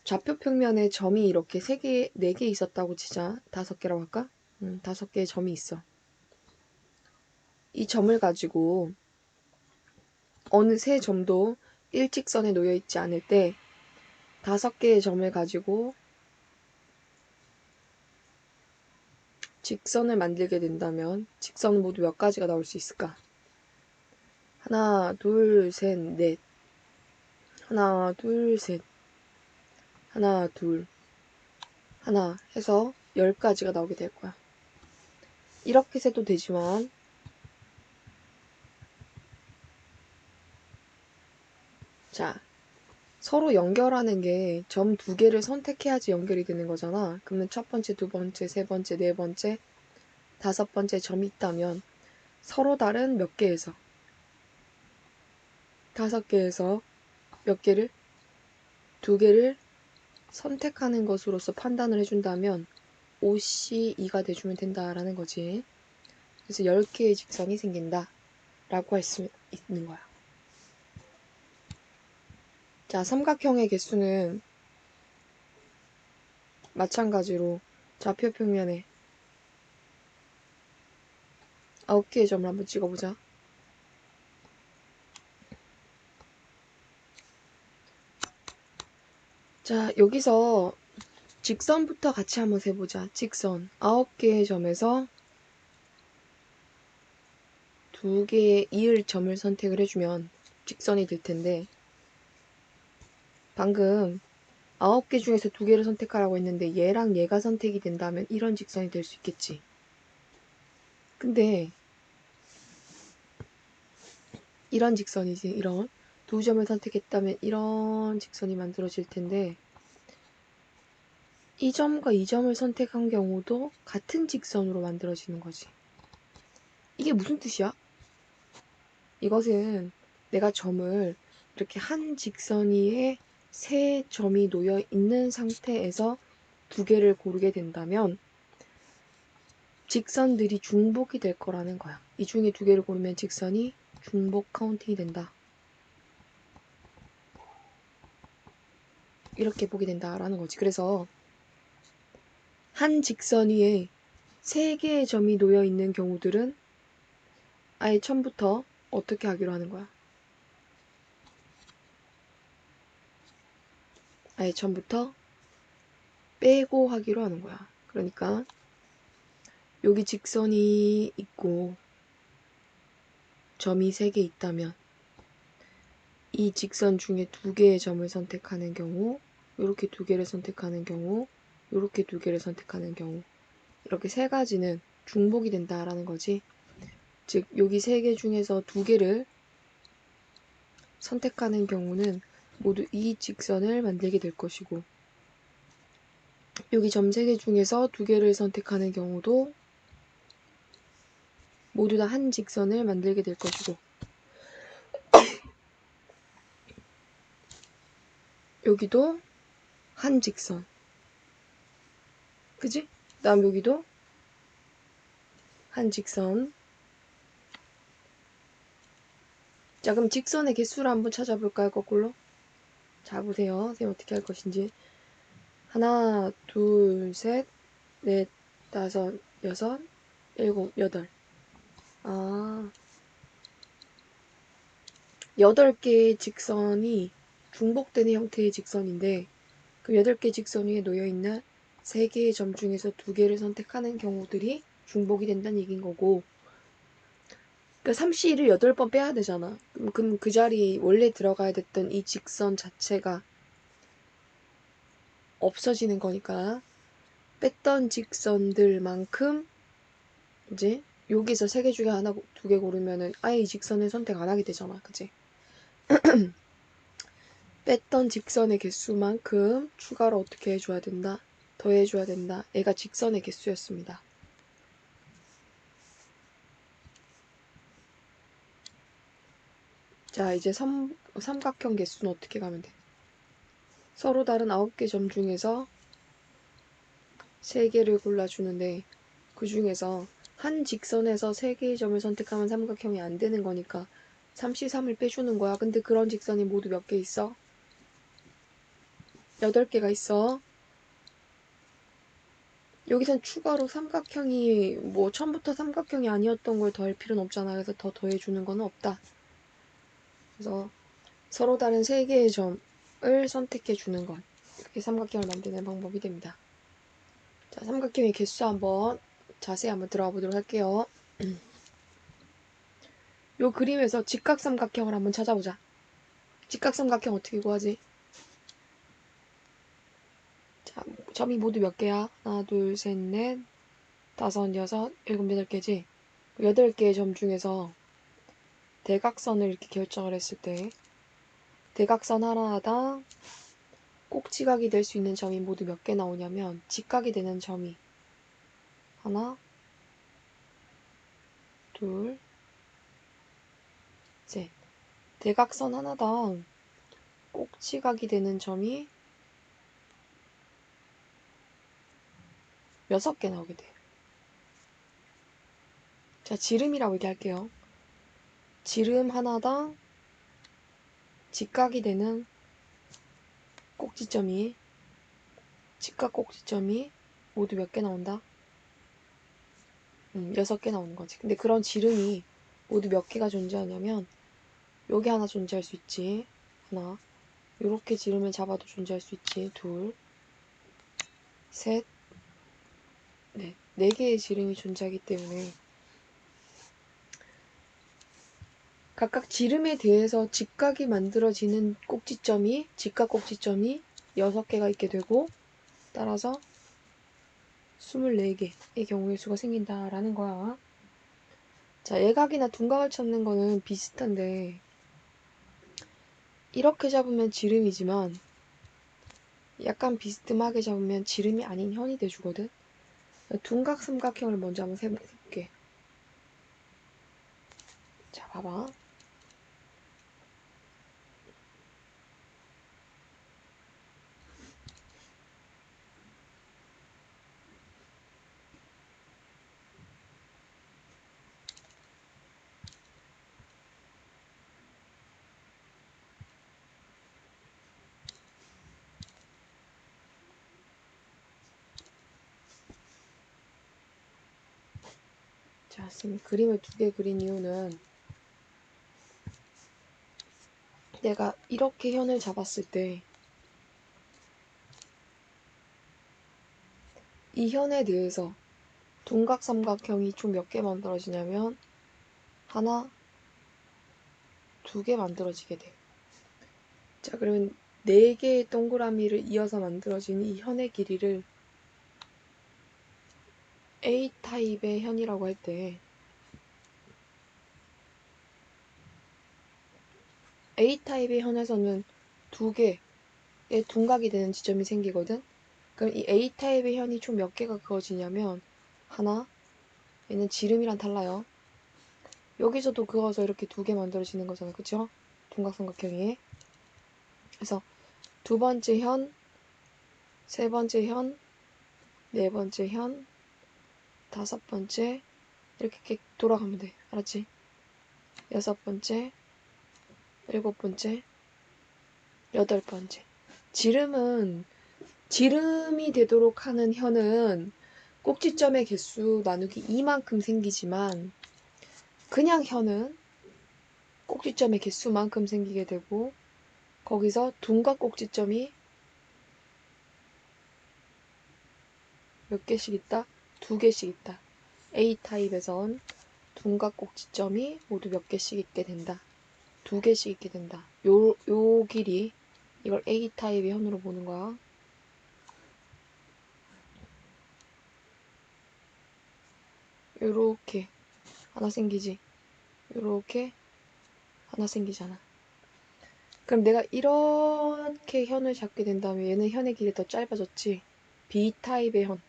좌표 평면에 점이 이렇게 3개, 4개 있었다고 치자. 5개라고 할까? 5개의 점이 있어. 이 점을 가지고 어느 세 점도 일직선에 놓여 있지 않을 때 5개의 점을 가지고 직선을 만들게 된다면 직선은 모두 몇 가지가 나올 수 있을까? 하나, 둘, 셋, 넷. 하나, 둘, 셋. 하나, 둘. 하나 해서 10가지가 나오게 될 거야. 이렇게 세도 되지만 자, 서로 연결하는 게 점 2개를 선택해야지 연결이 되는 거잖아. 그러면 첫 번째, 두 번째, 세 번째, 네 번째, 5번째 점이 있다면 서로 다른 몇 개에서 5개에서 몇 개를 2개를 선택하는 것으로서 판단을 해준다면 OC2가 돼주면 된다라는 거지. 그래서 10개의 직선이 생긴다 라고 할 수 있는 거야. 자, 삼각형의 개수는 마찬가지로 좌표 평면에 9개의 점을 한번 찍어보자. 자, 여기서 직선부터 같이 한번 세보자. 직선 9개의 점에서 2개의 이을 점을 선택을 해주면 직선이 될 텐데, 방금 9개 중에서 2개를 선택하라고 했는데 얘랑 얘가 선택이 된다면 이런 직선이 될 수 있겠지. 근데 이런 직선이지. 이런 2점을 선택했다면 이런 직선이 만들어질 텐데, 이 점과 이 점을 선택한 경우도 같은 직선으로 만들어지는 거지. 이게 무슨 뜻이야? 이것은 내가 점을 이렇게 한 직선 위에 3점이 놓여 있는 상태에서 2개를 고르게 된다면 직선들이 중복이 될 거라는 거야. 이 중에 2개를 고르면 직선이 중복 카운팅이 된다. 이렇게 보게 된다라는 거지. 그래서 한 직선 위에 3개의 점이 놓여 있는 경우들은 아예 처음부터 어떻게 하기로 하는 거야? 아예 처음부터 빼고 하기로 하는 거야. 그러니까 여기 직선이 있고 점이 3개 있다면 이 직선 중에 2개의 점을 선택하는 경우, 이렇게 2개를 선택하는 경우, 이렇게 2개를 선택하는 경우, 이렇게 3가지는 중복이 된다라는 거지. 즉 여기 3개 중에서 2개를 선택하는 경우는 모두 이 직선을 만들게 될 것이고, 여기 점 3개 중에서 2개를 선택하는 경우도 모두 다 한 직선을 만들게 될 것이고, 여기도 한 직선, 그지? 다음 여기도 한 직선. 자, 그럼 직선의 개수를 한번 찾아볼까요? 거꾸로. 자, 보세요. 선생님 어떻게 할 것인지. 하나, 둘, 셋, 넷, 다섯, 여섯, 일곱, 여덟. 8개의 직선이 중복되는 형태의 직선인데, 그 8개 직선 위에 놓여있는 3개의 점 중에서 2개를 선택하는 경우들이 중복이 된다는 얘기인 거고, 그러니까 3C를 8번 빼야 되잖아. 그럼 그 자리에 원래 들어가야 됐던 이 직선 자체가 없어지는 거니까 뺐던 직선들만큼 이제 여기서 3개 중에 하나, 2개 고르면은 아예 이 직선을 선택 안 하게 되잖아. 그치? 뺐던 직선의 개수만큼 추가로 어떻게 해줘야 된다? 더해줘야 된다. 얘가 직선의 개수였습니다. 자, 이제 삼각형 개수는 어떻게 가면 돼? 서로 다른 9개 점 중에서 3개를 골라주는데 그 중에서 한 직선에서 3개의 점을 선택하면 삼각형이 안 되는 거니까 3C3을 빼주는 거야. 근데 그런 직선이 모두 몇 개 있어? 8개가 있어. 여기선 추가로 삼각형이 뭐 처음부터 삼각형이 아니었던 걸 더할 필요는 없잖아. 그래서 더 더해주는 건 없다. 그래서 서로 다른 3개의 점을 선택해 주는 것. 이렇게 삼각형을 만드는 방법이 됩니다. 자, 삼각형의 개수 한번 자세히 한번 들어가 보도록 할게요. 요 그림에서 직각삼각형을 한번 찾아보자. 직각삼각형 어떻게 구하지? 자, 점이 모두 몇 개야? 하나, 둘, 셋, 넷, 다섯, 여섯, 일곱, 8개지? 8개의 점 중에서 대각선을 이렇게 결정을 했을 때 대각선 하나당 꼭지각이 될 수 있는 점이 모두 몇 개 나오냐면 직각이 되는 점이 하나, 둘, 셋. 대각선 하나당 꼭지각이 되는 점이 6개 나오게 돼. 자, 지름이라고 얘기할게요. 지름 하나당 직각이 되는 꼭지점이 직각 꼭지점이 모두 몇 개 나온다? 6개 나오는 거지. 근데 그런 지름이 모두 몇 개가 존재하냐면 여기 하나 존재할 수 있지. 하나. 요렇게 지름을 잡아도 존재할 수 있지. 둘, 셋, 넷. 4개의 지름이 존재하기 때문에 각각 지름에 대해서 직각이 만들어지는 꼭지점이 직각 꼭지점이 6개가 있게 되고 따라서 24개의 경우의 수가 생긴다라는 거야. 자, 예각이나 둔각을 찾는 거는 비슷한데 이렇게 잡으면 지름이지만 약간 비스듬하게 잡으면 지름이 아닌 현이 돼주거든. 둔각 삼각형을 먼저 한번 해볼게. 자, 봐봐. 자, 지금 그림을 2개 그린 이유는 내가 이렇게 현을 잡았을 때 이 현에 대해서 둔각 삼각형이 총 몇 개 만들어지냐면 하나, 2개 만들어지게 돼. 자, 그러면 4개의 동그라미를 이어서 만들어진 이 현의 길이를 A타입의 현이라고 할 때 A타입의 현에서는 2개의 둔각이 되는 지점이 생기거든. 그럼 이 A타입의 현이 총 몇 개가 그어지냐면 하나, 얘는 지름이랑 달라요. 여기서도 그어서 이렇게 2개 만들어지는 거잖아. 그쵸? 둔각삼각형이. 그래서 2번째 현, 3번째 현, 4번째 현, 5번째 이렇게 돌아가면 돼. 알았지? 6번째, 7번째, 8번째. 지름이 되도록 하는 현은 꼭지점의 개수 나누기 2만큼 생기지만 그냥 현은 꼭지점의 개수만큼 생기게 되고 거기서 둔각 꼭지점이 몇 개씩 있다? 2개씩 있다. A타입에선 둔각 꼭지점이 모두 몇 개씩 있게 된다. 2개씩 있게 된다. 요 길이 이걸 A타입의 현으로 보는 거야. 요렇게 하나 생기지. 요렇게 하나 생기잖아. 그럼 내가 이렇게 현을 잡게 된다면 얘는 현의 길이 더 짧아졌지. B타입의 현에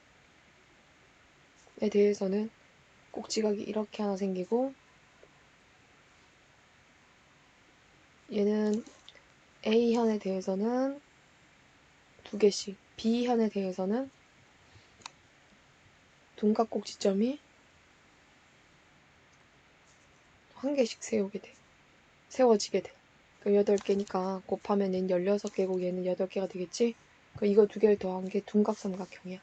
대해서는 꼭지각이 이렇게 하나 생기고 얘는 A현에 대해서는 2개씩, B현에 대해서는 둔각 꼭지점이 1개씩 세우게 돼. 세워지게 돼. 그럼 8개니까 곱하면 얘는 16개고 얘는 8개가 되겠지? 그럼 이거 두 개를 더한 게 둔각삼각형이야.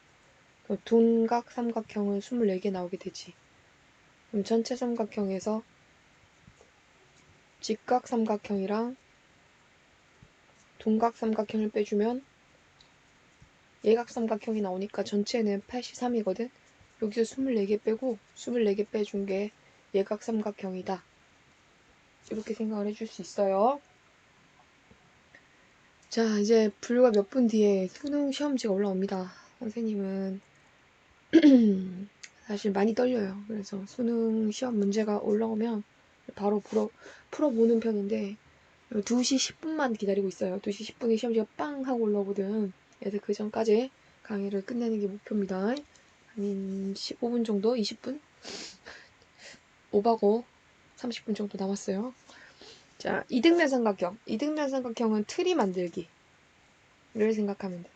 그럼 둔각삼각형은 24개 나오게 되지. 그럼 전체 삼각형에서 직각삼각형이랑 둔각삼각형을 빼주면 예각삼각형이 나오니까 전체는 83이거든? 여기서 24개 빼고 24개 빼준 게 예각삼각형이다. 이렇게 생각을 해줄 수 있어요. 자, 이제 불과 몇 분 뒤에 수능 시험지가 올라옵니다. 선생님은 사실 많이 떨려요. 그래서 수능 시험 문제가 올라오면 바로 풀어보는 편인데 2시 10분만 기다리고 있어요. 2시 10분에 시험지가 빵 하고 올라오거든. 그래서 그 전까지 강의를 끝내는 게 목표입니다. 한 15분 정도? 20분? 오바고 30분 정도 남았어요. 자, 이등변 삼각형. 이등변 삼각형은 트리 만들기를 생각하면 돼.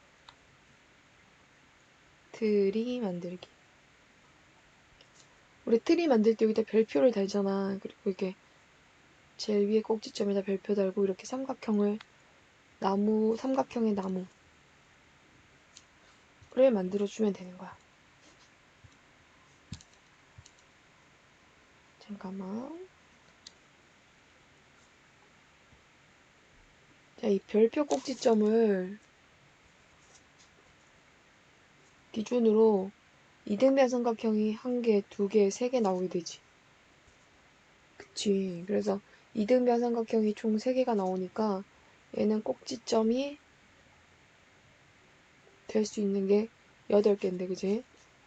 트리 만들기. 우리 트리 만들 때 여기다 별표를 달잖아. 그리고 이게 제일 위에 꼭지점에다 별표 달고 이렇게 삼각형의 나무를 만들어주면 되는 거야. 잠깐만. 자, 이 별표 꼭지점을 기준으로 이등변 삼각형이 1개, 2개, 3개 나오게 되지. 그치. 그래서 이등변 삼각형이 총 3개가 나오니까 얘는 꼭지점이 될 수 있는 게 8개인데, 그치?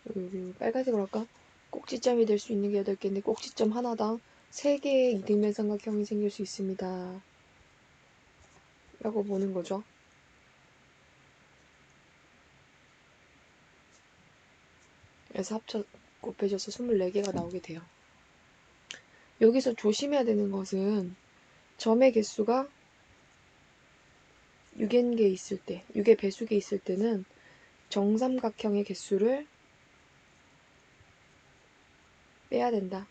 여기 빨간색으로 할까? 꼭지점이 될 수 있는 게 8개인데 꼭지점 하나당 3개의 이등변 삼각형이 생길 수 있습니다. 라고 보는 거죠. 그래서 곱해져서 24개가 나오게 돼요. 여기서 조심해야 되는 것은 점의 개수가 6개 있을 때, 6의 배수계 있을 때는 정삼각형의 개수를 빼야 된다.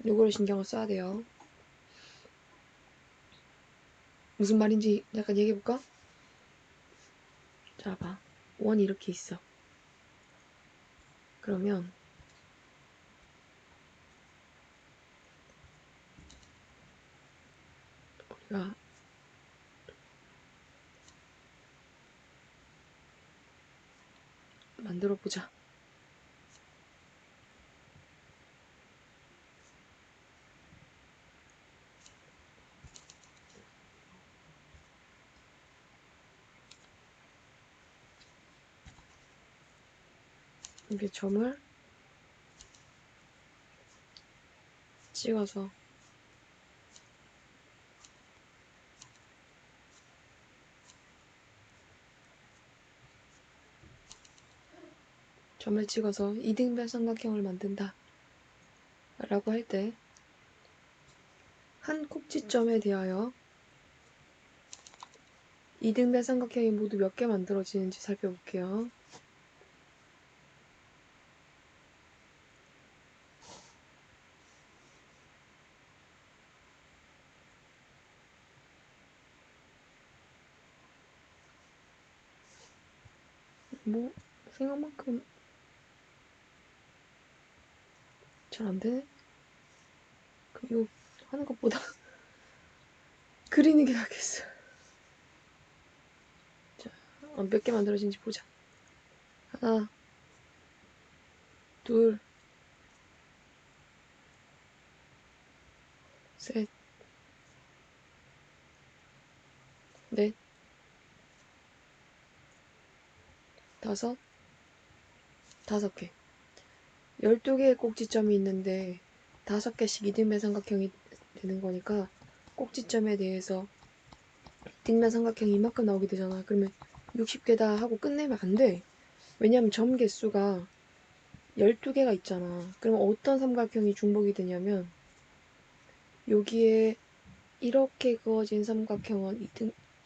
요거를 신경을 써야 돼요. 무슨 말인지 약간 얘기해볼까? 자, 봐. 원이 이렇게 있어. 그러면 우리가 만들어 보자. 이렇게 점을 찍어서 이등변 삼각형을 만든다 라고 할 때 한 꼭지점에 대하여 이등변 삼각형이 모두 몇 개 만들어지는지 살펴볼게요. 뭐 생각만큼 잘 안되네? 그럼 이거 하는 것보다 그리는 게 낫겠어. 자, 몇 개 만들어진지 보자. 하나, 둘, 셋, 넷, 다섯 개. 12개의 꼭지점이 있는데 5개씩 이등변 삼각형이 되는 거니까 꼭지점에 대해서 이등변 삼각형이 이만큼 나오게 되잖아. 그러면 60개다 하고 끝내면 안 돼. 왜냐면 점 개수가 12개가 있잖아. 그러면 어떤 삼각형이 중복이 되냐면 여기에 이렇게 그어진 삼각형은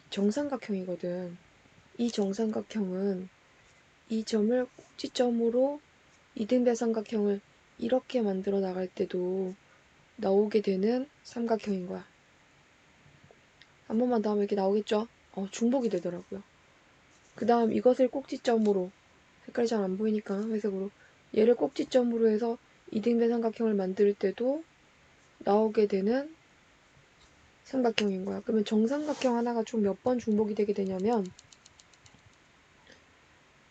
정삼각형이거든. 이 정삼각형은 이 점을 꼭지점으로 이등변 삼각형을 이렇게 만들어 나갈 때도 나오게 되는 삼각형인 거야. 한 번만 더 하면 이렇게 나오겠죠? 중복이 되더라고요. 그 다음 이것을 꼭지점으로, 색깔이 잘 안 보이니까 회색으로, 얘를 꼭지점으로 해서 이등변 삼각형을 만들 때도 나오게 되는 삼각형인 거야. 그러면 정삼각형 하나가 총 몇 번 중복이 되게 되냐면,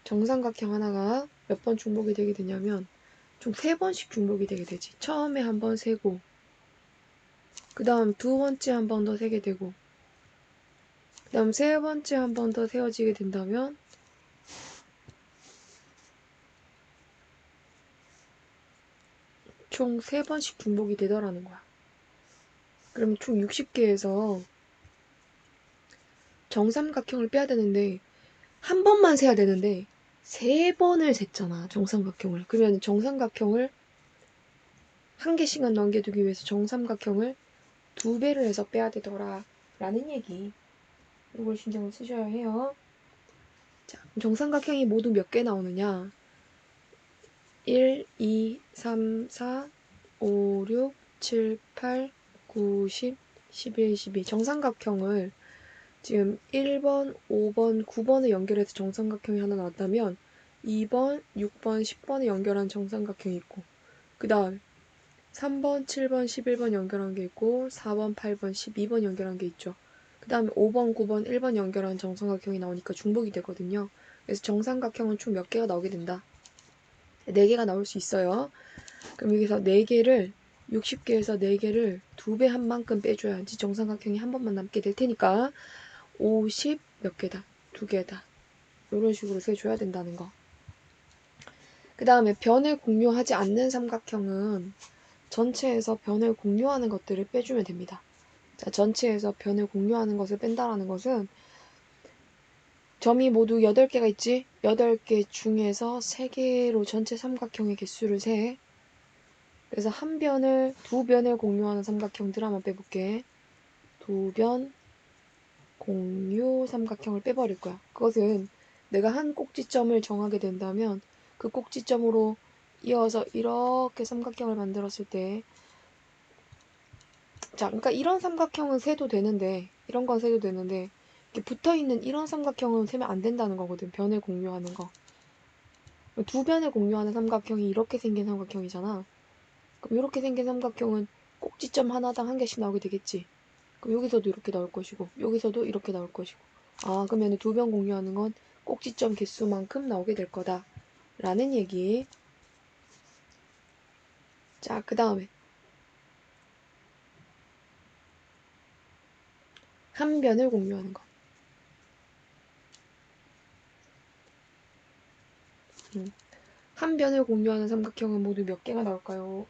정삼각형 하나가 몇 번 중복이 되게 되냐면 총 3번씩 중복이 되게 되지. 처음에 한 번 세고, 그 다음 두 번째 한 번 더 세게 되고, 그 다음 세 번째 한 번 더 세워지게 된다면 총 3번씩 중복이 되더라는 거야. 그러면 총 60개에서 정삼각형을 빼야 되는데 한 번만 세야 되는데 3번을 셌잖아, 정삼각형을. 그러면 정삼각형을 한 개씩만 넘겨두기 위해서 정삼각형을 2배를 해서 빼야 되더라 라는 얘기. 이걸 신경을 쓰셔야 해요. 자, 정삼각형이 모두 몇 개 나오느냐? 1, 2, 3, 4, 5, 6, 7, 8, 9, 10, 11, 12. 정삼각형을 지금 1번, 5번, 9번을 연결해서 정삼각형이 하나 나왔다면 2번, 6번, 10번을 연결한 정삼각형이 있고, 그 다음 3번, 7번, 11번 연결한 게 있고, 4번, 8번, 12번 연결한 게 있죠. 그 다음에 5번, 9번, 1번 연결한 정삼각형이 나오니까 중복이 되거든요. 그래서 정삼각형은 총 몇 개가 나오게 된다? 4개가 나올 수 있어요. 그럼 여기서 4개를 60개에서 4개를 2배 한 만큼 빼줘야지 정삼각형이 한 번만 남게 될 테니까 50 몇 개다, 2개다, 이런 식으로 세줘야 된다는 거. 그 다음에 변을 공유하지 않는 삼각형은 전체에서 변을 공유하는 것들을 빼주면 됩니다. 자, 전체에서 변을 공유하는 것을 뺀다라는 것은 점이 모두 8개가 있지? 8개 중에서 3개로 전체 삼각형의 개수를 세. 그래서 두 변을 공유하는 삼각형들 한번 빼볼게. 2변 공유 삼각형을 빼버릴 거야. 그것은 내가 한 꼭지점을 정하게 된다면 그 꼭지점으로 이어서 이렇게 삼각형을 만들었을 때, 자, 그러니까 이런 삼각형은 세도 되는데, 이런 건 세도 되는데, 이렇게 붙어있는 이런 삼각형은 세면 안 된다는 거거든. 변을 공유하는 거. 두 변을 공유하는 삼각형이 이렇게 생긴 삼각형이잖아. 그럼 이렇게 생긴 삼각형은 꼭지점 하나당 한 개씩 나오게 되겠지. 그럼 여기서도 이렇게 나올 것이고, 여기서도 이렇게 나올 것이고. 아, 그러면 두 변 공유하는 건 꼭지점 개수만큼 나오게 될 거다 라는 얘기. 자, 그 다음에 한 변을 공유하는 거. 한 변을 공유하는 삼각형은 모두 몇 개가 나올까요?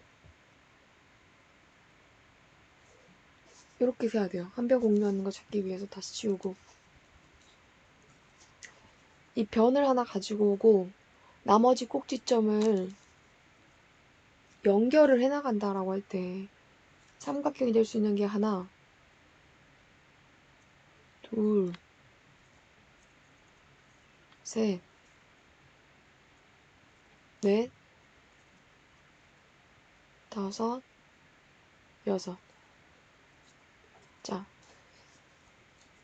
이렇게 세야 돼요. 한 변 공유하는 거 찾기 위해서 다시 지우고, 이 변을 하나 가지고 오고 나머지 꼭지점을 연결을 해나간다라고 할 때 삼각형이 될 수 있는 게 하나, 둘, 셋, 넷, 다섯, 여섯. 자,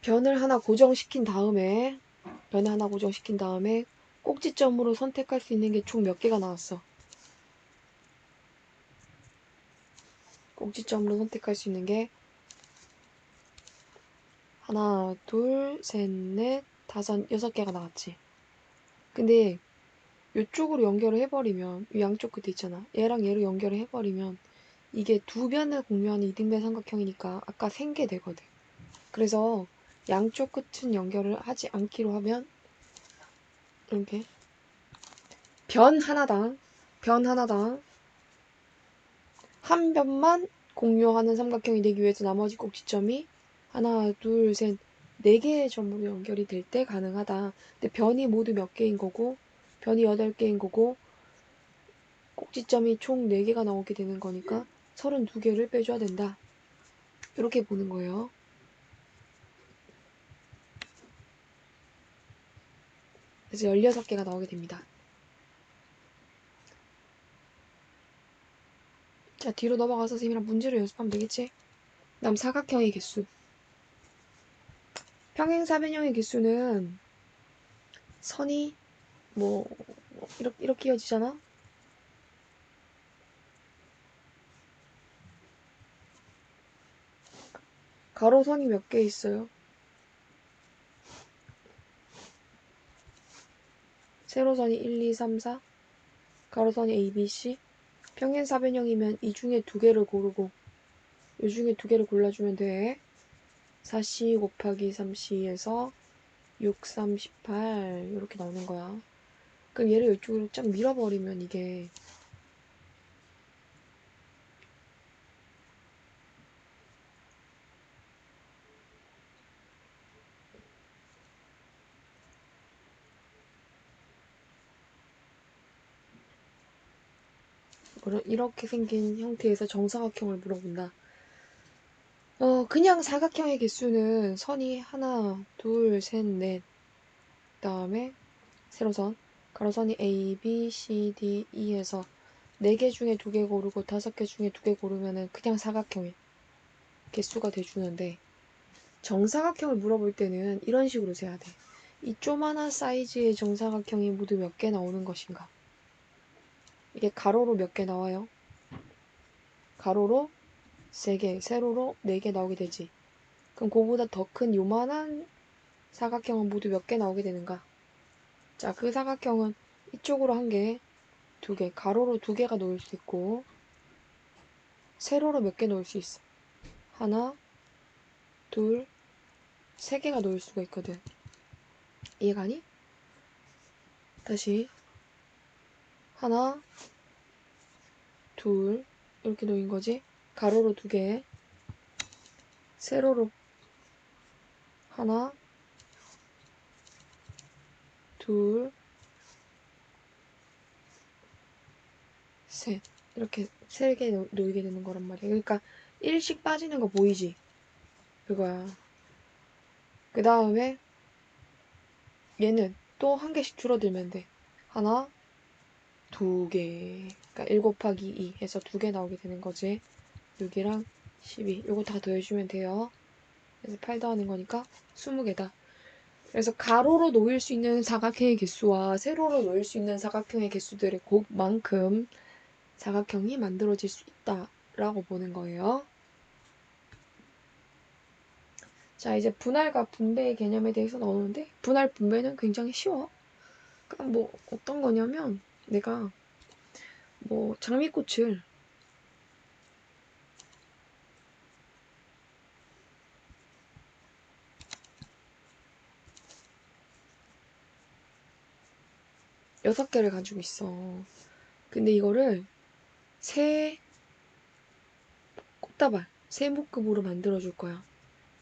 변을 하나 고정시킨 다음에 꼭지점으로 선택할 수 있는 게 총 몇 개가 나왔어? 꼭지점으로 선택할 수 있는 게 하나, 둘, 셋, 넷, 다섯, 6개가 나왔지. 근데 이쪽으로 연결을 해버리면, 이 양쪽 끝에 있잖아. 얘랑 얘로 연결을 해버리면 이게 두 변을 공유하는 이등변 삼각형이니까 아까 생게 되거든. 그래서 양쪽 끝은 연결을 하지 않기로 하면 이렇게 변 하나당 한 변만 공유하는 삼각형이 되기 위해서 나머지 꼭지점이 하나, 둘, 셋, 4개의 점으로 연결이 될 때 가능하다. 근데 변이 모두 몇 개인 거고, 변이 8개인 거고, 꼭지점이 총 4개가 나오게 되는 거니까 32개를 빼줘야 된다. 이렇게 보는 거예요. 그래서 16개가 나오게 됩니다. 자, 뒤로 넘어가서 선생님이랑 문제를 연습하면 되겠지? 다음 사각형의 개수. 평행사변형의 개수는 선이 뭐 이렇게 이어지잖아? 가로선이 몇 개 있어요? 세로선이 1, 2, 3, 4, 가로선이 A, B, C. 평행사변형이면 이 중에 두 개를 고르고 이 중에 두 개를 골라주면 돼. 4C 곱하기 3C에서 6, 3, 18 이렇게 나오는 거야. 그럼 얘를 이쪽으로 쫙 밀어버리면 이게 이렇게 생긴 형태에서 정사각형을 물어본다. 그냥 사각형의 개수는 선이 하나, 둘, 셋, 넷. 그다음에 세로선, 가로선이 A, B, C, D, E에서 4개 중에 2개 고르고 5개 중에 2개 고르면은 그냥 사각형의 개수가 돼주는데 정사각형을 물어볼 때는 이런 식으로 세야 돼. 이 조만한 사이즈의 정사각형이 모두 몇 개 나오는 것인가? 이게 가로로 몇 개 나와요? 가로로 3개, 세로로 4개 나오게 되지. 그럼 그거보다 더 큰 요만한 사각형은 모두 몇 개 나오게 되는가? 자, 그 사각형은 이쪽으로 1개, 2개, 가로로 2개가 놓일 수 있고 세로로 몇 개 놓을 수 있어? 하나, 둘, 3개가 놓일 수가 있거든. 이해가니? 다시 하나, 둘 이렇게 놓인 거지. 가로로 2개, 세로로 하나, 둘, 셋 이렇게 3개 놓이게 되는 거란 말이야. 그러니까 1씩 빠지는 거 보이지? 그거야. 그 다음에 얘는 또 1개씩 줄어들면 돼. 하나, 2개. 그러니까 1 곱하기 2 해서 2개 나오게 되는 거지. 6이랑 12. 요거 다 더해주면 돼요. 그래서 8 더하는 거니까 20개다. 그래서 가로로 놓일 수 있는 사각형의 개수와 세로로 놓일 수 있는 사각형의 개수들의 곱만큼 사각형이 만들어질 수 있다라고 보는 거예요. 자, 이제 분할과 분배의 개념에 대해서 나오는데 분할 분배는 굉장히 쉬워. 그러니까 뭐 어떤 거냐면 내가 뭐 장미꽃을 6개를 가지고 있어. 근데 이거를 세 꽃다발, 세 묶음으로 만들어줄 거야.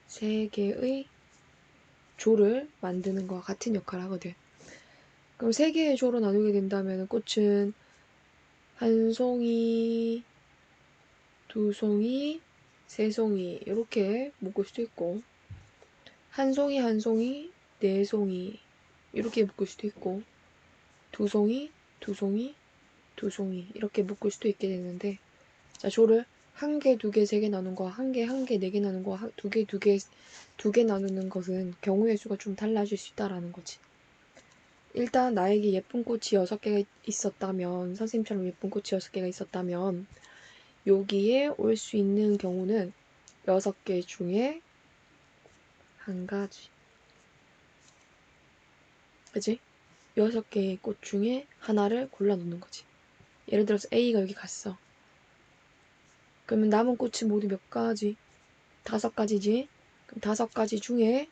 3개의 조를 만드는 거와 같은 역할을 하거든. 그럼 3개의 조로 나누게 된다면 꽃은 1송이, 2송이, 3송이 이렇게 묶을 수도 있고 1송이, 1송이, 4송이 이렇게 묶을 수도 있고 2송이, 2송이, 2송이 이렇게 묶을 수도 있게 되는데 자, 조를 1개, 2개, 3개 나눈 거와 1개, 1개, 4개 나눈 거와 2개, 2개, 2개 나누는 것은 경우의 수가 좀 달라질 수 있다라는 거지. 일단 나에게 예쁜 꽃이 6개가 있었다면 선생님처럼 예쁜 꽃이 6개가 있었다면 여기에 올 수 있는 경우는 6개 중에 1가지. 그치? 6개의 꽃 중에 하나를 골라 놓는 거지. 예를 들어서 A가 여기 갔어. 그러면 남은 꽃이 모두 몇 가지? 5가지지? 그럼 5가지 중에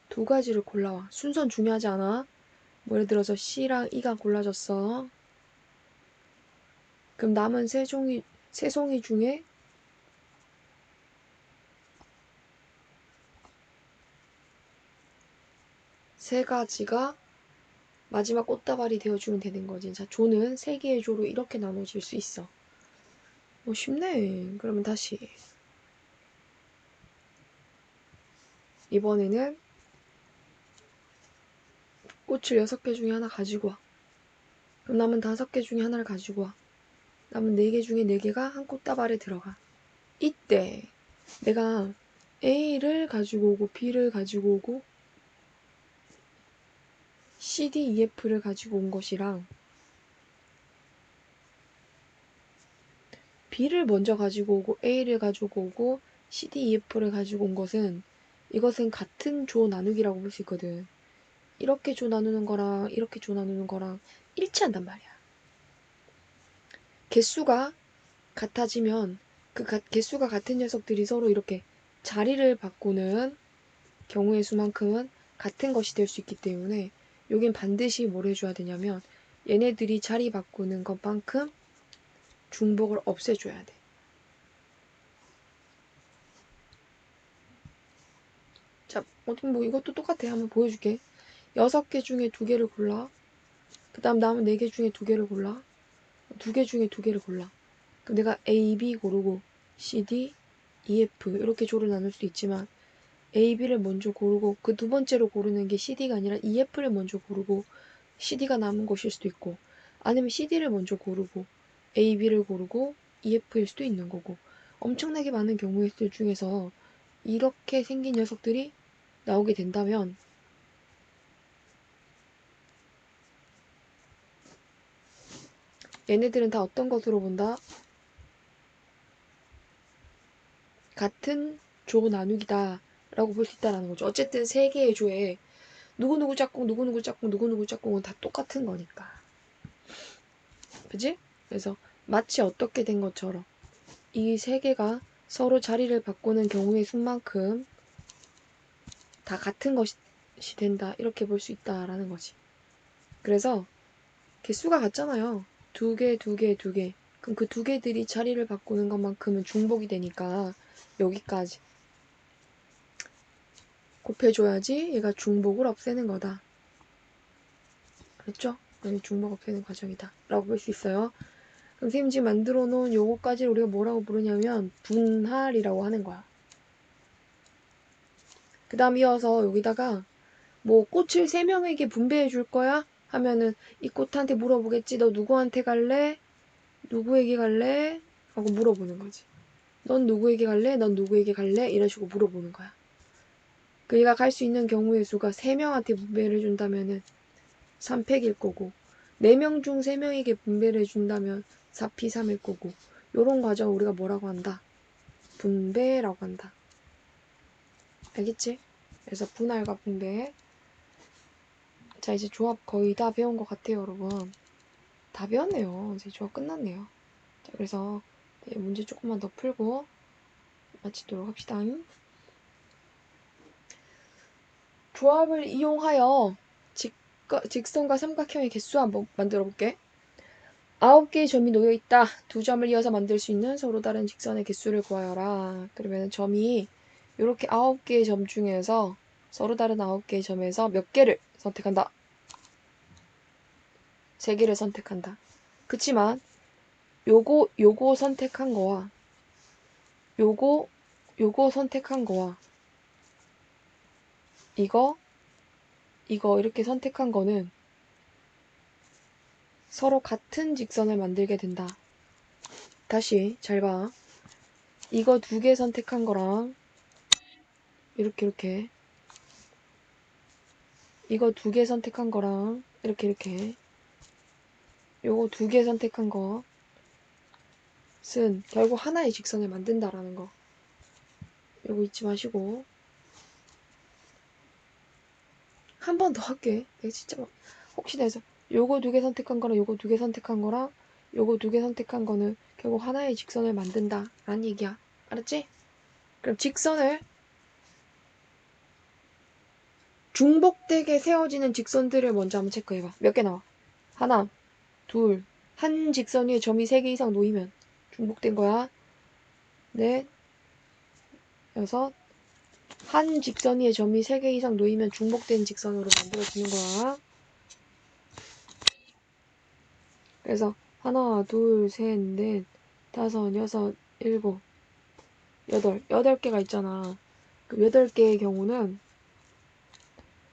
2가지를 골라와. 순서는 중요하지 않아? 뭐 예를 들어서 C랑 E가 골라졌어. 그럼 남은 세 송이 중에 세 가지가 마지막 꽃다발이 되어주면 되는 거지. 자, 조는 3개의 조로 이렇게 나눠질 수 있어. 쉽네. 그러면 다시. 이번에는 꽃을 6개 중에 하나 가지고 와. 그럼 남은 5개 중에 하나를 가지고 와. 남은 4개 중에 4개가 한 꽃다발에 들어가. 이때 내가 A를 가지고 오고 B를 가지고 오고 C, D, E, F를 가지고 온 것이랑 B를 먼저 가지고 오고 A를 가지고 오고 C, D, E, F를 가지고 온 것은 이것은 같은 조 나누기라고 볼 수 있거든. 이렇게 조 나누는 거랑 이렇게 조 나누는 거랑 일치한단 말이야. 개수가 같아지면 그 개수가 같은 녀석들이 서로 이렇게 자리를 바꾸는 경우의 수만큼은 같은 것이 될 수 있기 때문에 여긴 반드시 뭘 해줘야 되냐면 얘네들이 자리 바꾸는 것만큼 중복을 없애줘야 돼. 자, 어디 뭐 이것도 똑같아. 한번 보여줄게. 6개 중에 2개를 골라. 그 다음 남은 4개 중에 2개를 골라. 2개 중에 2개를 골라. 그럼 내가 A, B 고르고 C, D, E, F 이렇게 조를 나눌 수도 있지만 A, B를 먼저 고르고 그 두 번째로 고르는 게 C, D가 아니라 E, F를 먼저 고르고 C, D가 남은 것일 수도 있고 아니면 C, D를 먼저 고르고 A, B를 고르고 E, F일 수도 있는 거고 엄청나게 많은 경우의 수 중에서 이렇게 생긴 녀석들이 나오게 된다면 얘네들은 다 어떤 것으로 본다? 같은 조 나누기다 라고 볼 수 있다는 거죠. 어쨌든 세 개의 조에 누구누구 짝꿍, 누구누구 짝꿍, 누구누구 짝꿍은 다 똑같은 거니까. 그지? 그래서 마치 어떻게 된 것처럼 이 세 개가 서로 자리를 바꾸는 경우의 수만큼 다 같은 것이 된다. 이렇게 볼 수 있다라는 거지. 그래서 개수가 같잖아요. 2개, 2개, 2개. 그럼 그 2개들이 자리를 바꾸는 것만큼은 중복이 되니까 여기까지 곱해줘야지 얘가 중복을 없애는 거다. 그랬죠? 중복 없애는 과정이다. 라고 볼 수 있어요. 그럼 선생님 지금 만들어 놓은 요거까지를 우리가 뭐라고 부르냐면 분할이라고 하는 거야. 그 다음 이어서 여기다가 뭐 꽃을 3명에게 분배해 줄 거야? 하면은 이 꽃한테 물어보겠지. 너 누구한테 갈래? 누구에게 갈래? 하고 물어보는 거지. 넌 누구에게 갈래? 넌 누구에게 갈래? 이런 식으로 물어보는 거야. 그이가 갈 수 있는 경우의 수가 3명한테 분배를 해준다면은 3팩일 거고 4명 중 3명에게 분배를 해준다면 4P3일 거고 요런 과정을 우리가 뭐라고 한다? 분배라고 한다. 알겠지? 그래서 분할과 분배. 자, 이제 조합 거의 다 배운 것 같아요, 여러분. 다 배웠네요. 이제 조합 끝났네요. 자, 그래서 문제 조금만 더 풀고 마치도록 합시다. 조합을 이용하여 직선과 삼각형의 개수 한번 만들어 볼게. 9개의 점이 놓여있다. 2점을 이어서 만들 수 있는 서로 다른 직선의 개수를 구하여라. 그러면 점이 이렇게 9개의 점 중에서 서로 다른 9개의 점에서 몇 개를 선택한다. 3개를 선택한다. 그치만 요거 선택한 거와 요거 선택한 거와 이거 이렇게 선택한 거는 서로 같은 직선을 만들게 된다. 다시 잘 봐. 이거 2개 선택한 거랑 이렇게 이거 2개 선택한 거랑 이렇게 요거 2개 선택한 것은 결국 하나의 직선을 만든다라는 거. 요거 잊지 마시고 한 번 더 할게. 내가 진짜 혹시나 해서 요거 2개 선택한 거랑 요거 2개 선택한 거랑 요거 2개 선택한 거는 결국 하나의 직선을 만든다 라는 얘기야. 알았지? 그럼 직선을 중복되게 세워지는 직선들을 먼저 한번 체크해봐. 몇 개 나와? 하나, 둘, 한 직선 위에 점이 3개 이상 놓이면 중복된 거야. 넷, 여섯, 한 직선 위에 점이 3개 이상 놓이면 중복된 직선으로 만들어지는 거야. 그래서 하나, 둘, 셋, 넷, 다섯, 여섯, 일곱, 여덟. 8개가 있잖아. 그 8개의 경우는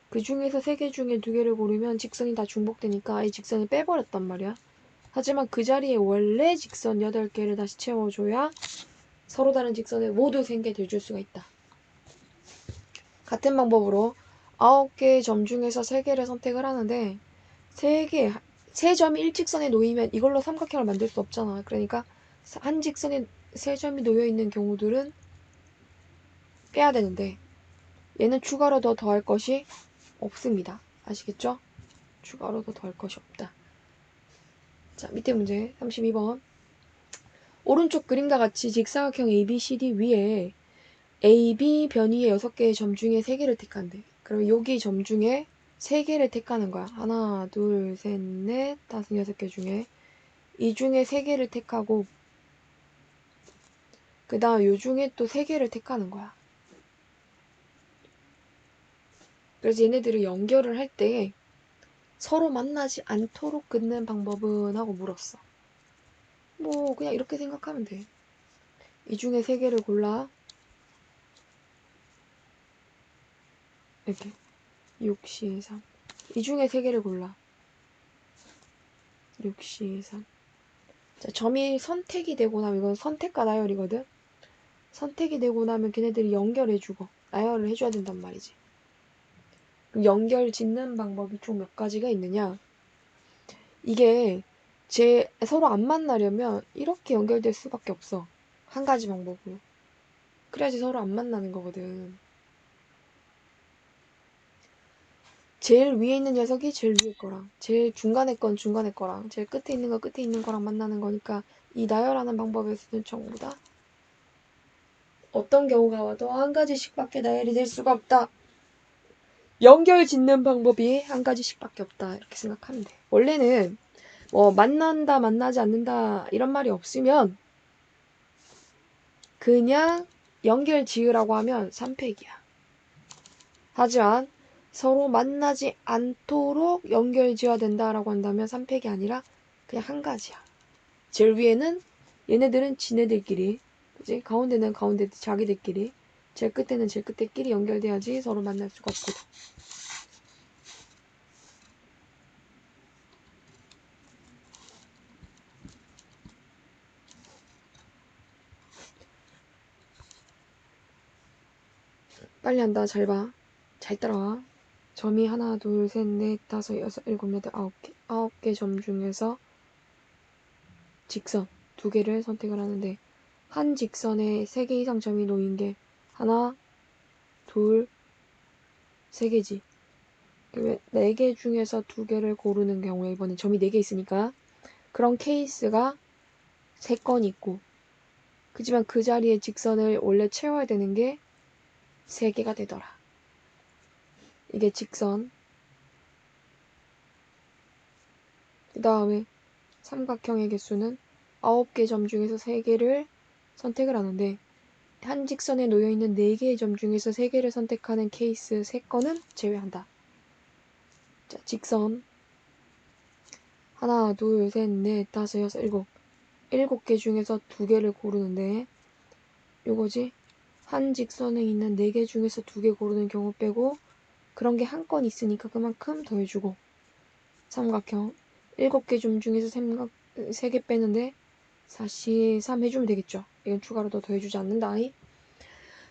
그 중에서 3개 중에 2개를 고르면 직선이 다 중복되니까 이 직선을 빼버렸단 말이야. 하지만 그 자리에 원래 직선 8개를 다시 채워줘야 서로 다른 직선에 모두 생겨줄 수가 있다. 같은 방법으로 9개의 점 중에서 3개를 선택을 하는데 세 점이 일직선에 놓이면 이걸로 삼각형을 만들 수 없잖아. 그러니까 한 직선에 3점이 놓여있는 경우들은 빼야 되는데 얘는 추가로 더 더할 것이 없습니다. 아시겠죠? 추가로 더 더할 것이 없다. 자, 밑에 문제 32번. 오른쪽 그림과 같이 직사각형 ABCD 위에 AB 변위의 6개의 점 중에 3개를 택한대. 그럼 여기 점 중에 3개를 택하는 거야. 하나, 둘, 셋, 넷, 다섯, 6개 중에 이 중에 3개를 택하고 그 다음 요 중에 또 3개를 택하는 거야. 그래서 얘네들을 연결을 할 때 서로 만나지 않도록 끊는 방법은 하고 물었어. 뭐 그냥 이렇게 생각하면 돼. 이 중에 3개를 골라. 이렇게 6, 4, 3. 이 중에 3개를 골라. 6, 4, 3. 자, 점이 선택이 되고 나면 이건 선택과 나열이거든. 선택이 되고 나면 걔네들이 연결해주고 나열을 해줘야 된단 말이지. 그럼 연결 짓는 방법이 총 몇 가지가 있느냐? 이게 서로 안 만나려면 이렇게 연결될 수밖에 없어. 한 가지 방법으로. 그래야지 서로 안 만나는 거거든. 제일 위에 있는 녀석이 제일 위에 거랑 제일 중간에 건 중간에 거랑 제일 끝에 있는 거 끝에 있는 거랑 만나는 거니까 이 나열하는 방법에서는 전부 다 어떤 경우가 와도 한 가지씩밖에 나열이 될 수가 없다. 연결 짓는 방법이 한 가지씩밖에 없다. 이렇게 생각하면 돼. 원래는 뭐 만난다 만나지 않는다 이런 말이 없으면 그냥 연결 지으라고 하면 3팩이야. 하지만 서로 만나지 않도록 연결 지어야 된다라고 한다면 3팩이 아니라 그냥 한 가지야. 제일 위에는 얘네들은 지네들끼리, 그지? 가운데는 가운데 자기들끼리, 제일 끝에는 제일 끝에끼리 연결돼야지 서로 만날 수가 없거든. 빨리 한다. 잘 봐. 잘 따라와. 점이 하나, 둘, 셋, 넷, 다섯, 여섯, 일곱, 여덟, 9개. 9개 점 중에서 직선 2개를 선택을 하는데 한 직선에 3개 이상 점이 놓인 게 하나, 둘, 3개지. 4개 중에서 2개를 고르는 경우에 이번엔 점이 4개 있으니까 그런 케이스가 3건 있고 그지만 그 자리에 직선을 원래 채워야 되는 게 3개가 되더라. 이게 직선. 그 다음에 삼각형의 개수는 9개 점 중에서 3개를 선택을 하는데 한 직선에 놓여있는 4개의 점 중에서 3개를 선택하는 케이스 3건은 제외한다. 자, 직선 하나, 둘, 셋, 넷, 다섯, 여섯, 일곱 7개 중에서 2개를 고르는데 요거지? 한 직선에 있는 4개 중에서 2개 고르는 경우 빼고 그런 게 한 건 있으니까 그만큼 더해주고 삼각형 7개 점 중에서 3개 빼는데 43 해주면 되겠죠. 이건 추가로 더 더해주지 않는다.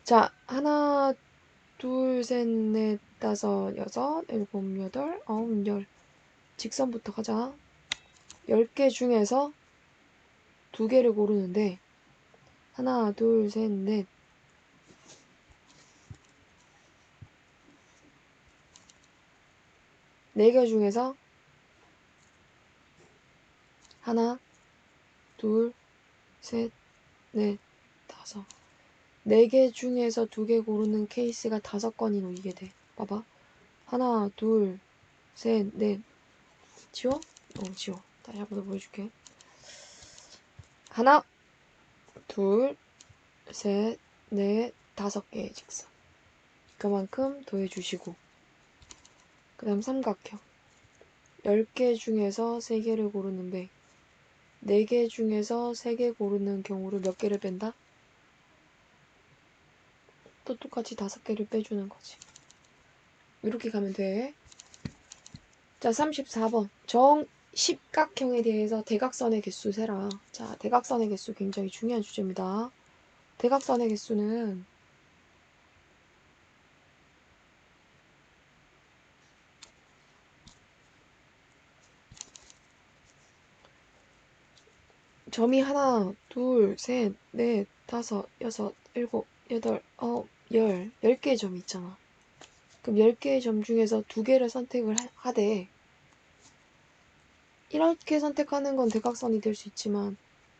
자, 하나, 둘, 셋, 넷, 다섯, 여섯, 일곱, 여덟, 아홉, 열. 직선부터 가자. 10개 중에서 2개를 고르는데 하나, 둘, 셋, 넷. 4개 중에서 하나, 둘, 셋, 넷, 다섯. 4개 중에서 2개 고르는 케이스가 5건이 놓이게 돼. 봐봐. 하나, 둘, 셋, 넷. 지워? 지워. 다시 한 번 더 보여줄게. 하나, 둘, 셋, 넷, 5개의 직선. 그만큼 더해주시고. 그 다음 삼각형. 10개 중에서 3개를 고르는데 4개 중에서 3개 고르는 경우를 몇 개를 뺀다? 또 똑같이 5개를 빼주는 거지. 이렇게 가면 돼. 자, 34번. 십각형에 대해서 대각선의 개수 세라. 자, 대각선의 개수 굉장히 중요한 주제입니다. 대각선의 개수는 점이 하나, 둘, 셋, 넷, 다섯, 여섯, 일곱, 여덟, 아홉, 열, 10개의 점이 있잖아. 그럼 10개의 점 중에서 2개를 선택을 하되 이렇게 선택하는 건 대각선이 될 수 있지만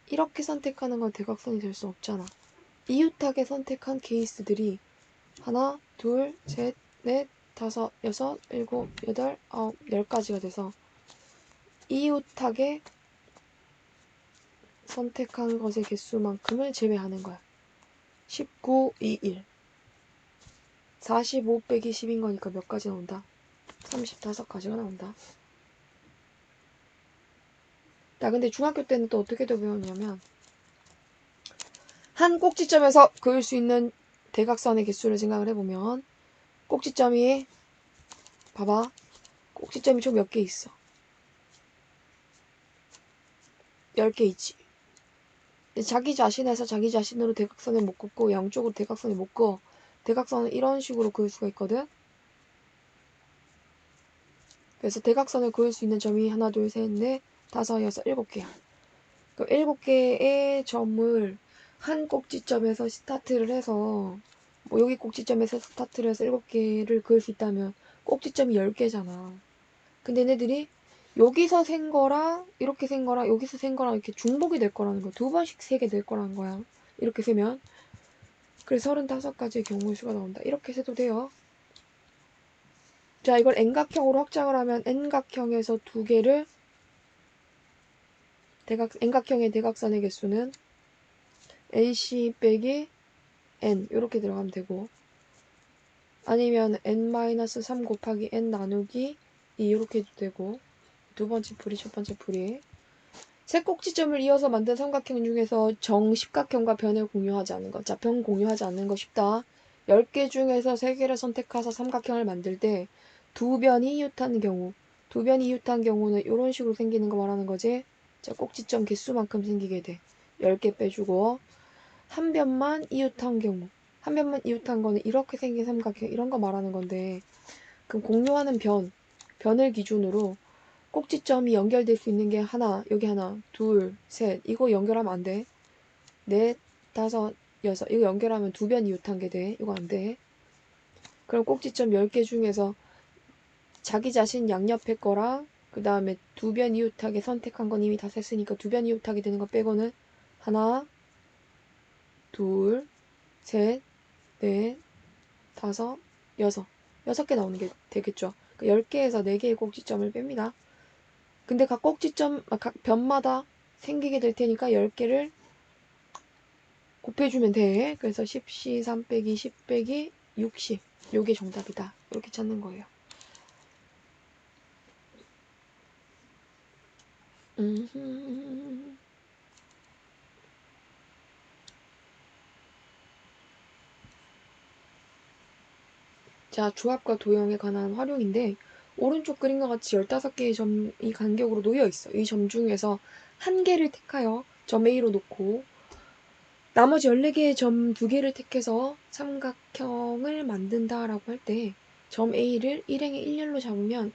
이렇게 선택하는 건 대각선이 될 수 없잖아. 이웃하게 선택한 케이스들이 하나, 둘, 셋, 넷, 다섯, 여섯, 일곱, 여덟, 아홉, 10가지가 돼서 이웃하게 선택한 것의 개수만큼을 제외하는 거야. 19, 2, 1. 45 빼기 10인 거니까 몇 가지 나온다? 35가지가 나온다. 나 근데 중학교 때는 또 어떻게 더 배웠냐면 한 꼭지점에서 그을 수 있는 대각선의 개수를 생각을 해보면 꼭지점이 봐봐. 꼭지점이 총 몇 개 있어? 10개 있지. 자기 자신에서 자기 자신으로 대각선을 못 긋고 양쪽으로 대각선을 못 그어. 대각선을 이런 식으로 그을 수가 있거든. 그래서 대각선을 그을 수 있는 점이 하나, 둘, 셋, 넷, 다섯, 여섯, 7개야. 그 7개의 점을 한 꼭지점에서 스타트를 해서 뭐 여기 꼭지점에서 스타트를 해서 7개를 그을 수 있다면 꼭지점이 10개잖아. 근데 얘네들이 여기서 센 거랑 이렇게 센 거랑 여기서 센 거랑 이렇게 중복이 될 거라는 거야. 2번씩 세게 될 거라는 거야. 이렇게 세면. 그래서 35가지의 경우의 수가 나온다. 이렇게 세도 돼요. 자, 이걸 N각형으로 확장을 하면 N각형에서 2개를 N각형의 대각선의 개수는 NC 빼기 N 이렇게 들어가면 되고 아니면 N-3 곱하기 N 나누기 2 이렇게 해도 되고 두 번째 풀이 첫 번째 풀이 세 꼭지점을 이어서 만든 삼각형 중에서 정십각형과 변을 공유하지 않는 것. 자, 변 공유하지 않는 거 쉽다. 10개 중에서 3개를 선택해서 삼각형을 만들 때 두 변이 이웃한 경우 두 변이 이웃한 경우는 이런 식으로 생기는 거 말하는 거지. 자, 꼭지점 개수만큼 생기게 돼. 10개 빼주고 한 변만 이웃한 경우 한 변만 이웃한 거는 이렇게 생긴 삼각형 이런 거 말하는 건데 그럼 공유하는 변을 기준으로 꼭지점이 연결될 수 있는 게 하나, 여기 하나, 둘, 셋. 이거 연결하면 안 돼. 넷, 다섯, 여섯. 이거 연결하면 두 변 이웃한 게 돼. 이거 안 돼. 그럼 꼭지점 10개 중에서 자기 자신 양옆에 거랑 그 다음에 두 변 이웃하게 선택한 건 이미 다 셌으니까 두 변 이웃하게 되는 거 빼고는 하나, 둘, 셋, 넷, 다섯, 여섯. 6개 나오는 게 되겠죠. 그 10개에서 4개의 꼭지점을 뺍니다. 근데 각 꼭지점, 각 변마다 생기게 될 테니까 10개를 곱해주면 돼. 그래서 10C 3 빼기 10 빼기 60. 요게 정답이다. 이렇게 찾는 거예요. 자, 조합과 도형에 관한 활용인데 오른쪽 그림과 같이 15개의 점이 간격으로 놓여 있어. 이 점 중에서 한 개를 택하여 점 A로 놓고 나머지 14개의 점 2개를 택해서 삼각형을 만든다라고 할 때 점 A를 1행의 1열로 잡으면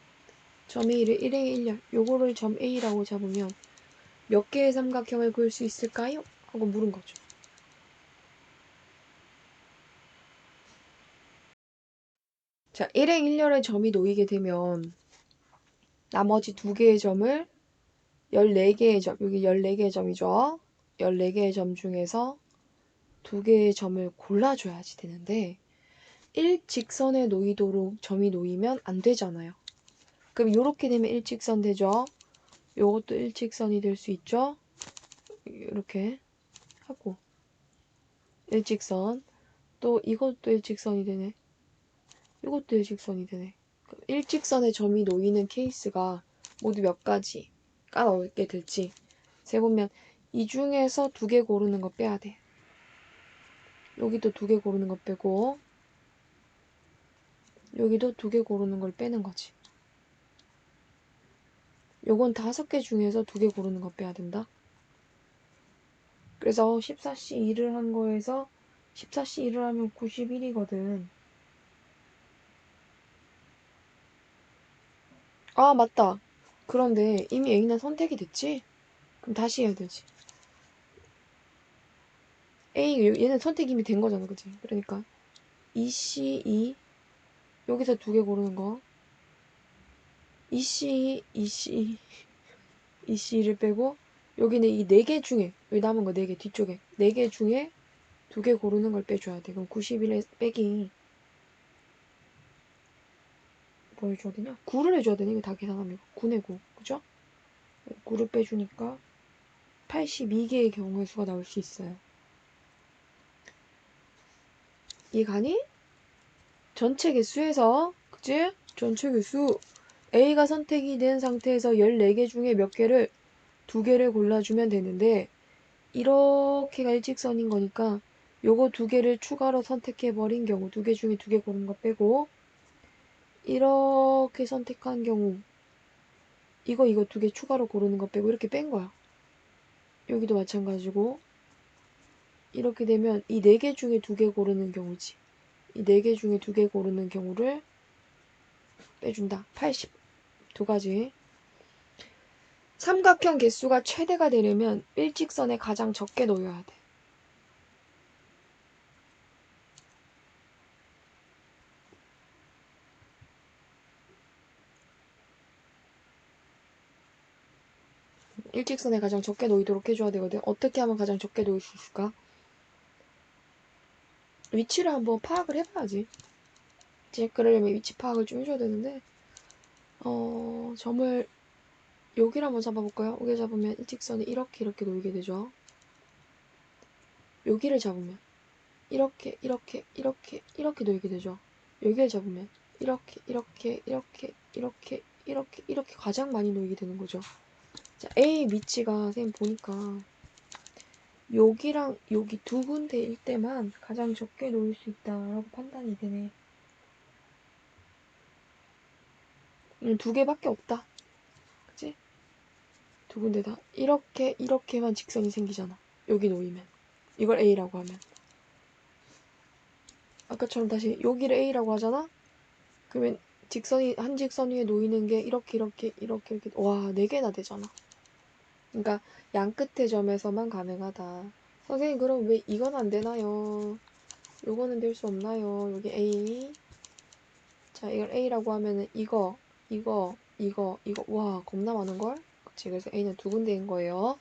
점 A를 1행의 1열 요거를 점 A라고 잡으면 몇 개의 삼각형을 그을 수 있을까요? 하고 물은 거죠. 자, 1행 1열의 점이 놓이게 되면 나머지 2개의 점을 14개의 점, 여기 14개의 점이죠. 14개의 점 중에서 2개의 점을 골라줘야지 되는데 일직선에 놓이도록 점이 놓이면 안 되잖아요. 그럼 이렇게 되면 일직선 되죠. 요것도 일직선이 될 수 있죠. 이렇게 하고 일직선 또 이것도 일직선이 되네. 이것도 일직선이 되네. 일직선에 점이 놓이는 케이스가 모두 몇 가지가 나오게 될지 세보면 이 중에서 2개 고르는 거 빼야 돼. 여기도 2개 고르는 거 빼고 여기도 2개 고르는 걸 빼는 거지. 요건 5개 중에서 2개 고르는 거 빼야 된다. 그래서 14씨 2를 한 거에서 14씨 2를 하면 91이거든. 아, 맞다. 그런데 이미 A는 선택이 됐지? 그럼 다시 해야 되지. 얘는 선택이 이미 된 거잖아, 그치? 그러니까 2C2 여기서 2개 고르는 거 2C2, 2C2, 2C2를 빼고 여기는 이 4개 중에 여기 남은 거 4개 뒤쪽에 4개 중에 2개 고르는 걸 빼줘야 돼. 그럼 91에 빼기 뭐 해줘야 되냐? 9를 해줘야 되네. 이거 다 계산하면 9네 9. 그죠? 9를 빼주니까 82개의 경우의 수가 나올 수 있어요. 이해가니? 전체 개수에서 그치? 전체 개수 A가 선택이 된 상태에서 14개 중에 몇 개를 2개를 골라주면 되는데 이렇게가 일직선인 거니까 요거 2개를 추가로 선택해버린 경우 2개 중에 2개 고른 거 빼고 이렇게 선택한 경우 이거 2개 추가로 고르는 거 빼고 이렇게 뺀 거야. 여기도 마찬가지고 이렇게 되면 이 4개 중에 2개 고르는 경우지. 이 4개 중에 2개 고르는 경우를 빼준다. 82가지. 삼각형 개수가 최대가 되려면 일직선에 가장 적게 놓여야 돼. 일직선에 가장 적게 놓이도록 해줘야 되거든. 어떻게 하면 가장 적게 놓일 수 있을까? 위치를 한번 파악을 해봐야지. 이제 그러려면 위치 파악을 좀 해줘야 되는데 점을 여기를 한번 잡아볼까요? 여기 잡으면 일직선이 이렇게 놓이게 되죠. 여기를 잡으면 이렇게 놓이게 되죠. 여기를 잡으면 이렇게 가장 많이 놓이게 되는 거죠. 자, A 위치가 선생님 보니까 여기랑 여기 2군데일 때만 가장 적게 놓일 수 있다라고 판단이 되네. 2개밖에 없다. 그치? 2군데다 이렇게만 직선이 생기잖아. 여기 놓이면 이걸 A라고 하면 아까처럼 다시 여기를 A라고 하잖아? 그러면 직선이 한 직선 위에 놓이는 게 이렇게 와 4개나 되잖아. 그러니까 양 끝의 점에서만 가능하다. 선생님 그럼 왜 이건 안 되나요? 요거는 될 수 없나요? 여기 A. 자 이걸 A라고 하면은 이거 와 겁나 많은걸? 그치 그래서 A는 2군데인 거예요.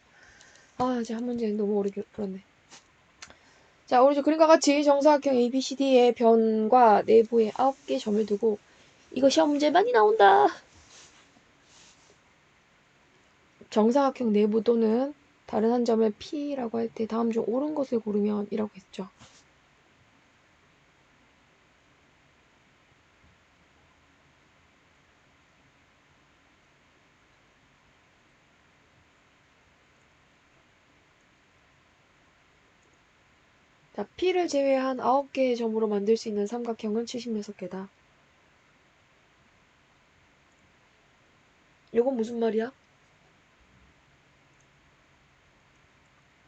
아 이제 한 문제 너무 오래 풀었네. 자 오른쪽 그림과 같이 정사각형 ABCD의 변과 내부에 9개 점을 두고 이거 시험 문제 많이 나온다. 정사각형 내부 또는 다른 한 점을 P라고 할 때 다음 중 옳은 것을 고르면 이라고 했죠. 자, P를 제외한 9개의 점으로 만들 수 있는 삼각형은 76개다. 이건 무슨 말이야?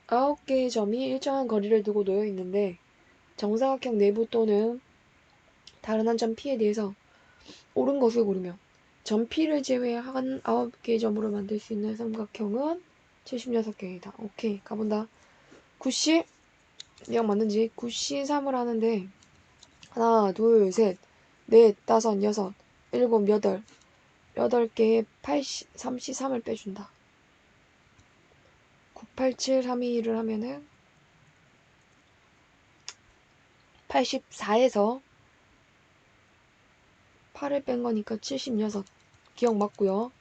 9개의 점이 일정한 거리를 두고 놓여 있는데 정사각형 내부 또는 다른 한 점 P에 대해서 옳은 것을 고르면 점 P를 제외한 9개의 점으로 만들 수 있는 삼각형은 76개이다. 오케이, 가본다. 9시, 내가 맞는지 9시 3을 하는데 하나, 둘, 셋, 넷, 다섯, 여섯, 일곱, 여덟 8개의 3시 3을 빼준다. 9, 8, 7, 3, 2, 1을 하면은 84에서 8을 뺀 거니까 76. 기억 맞고요.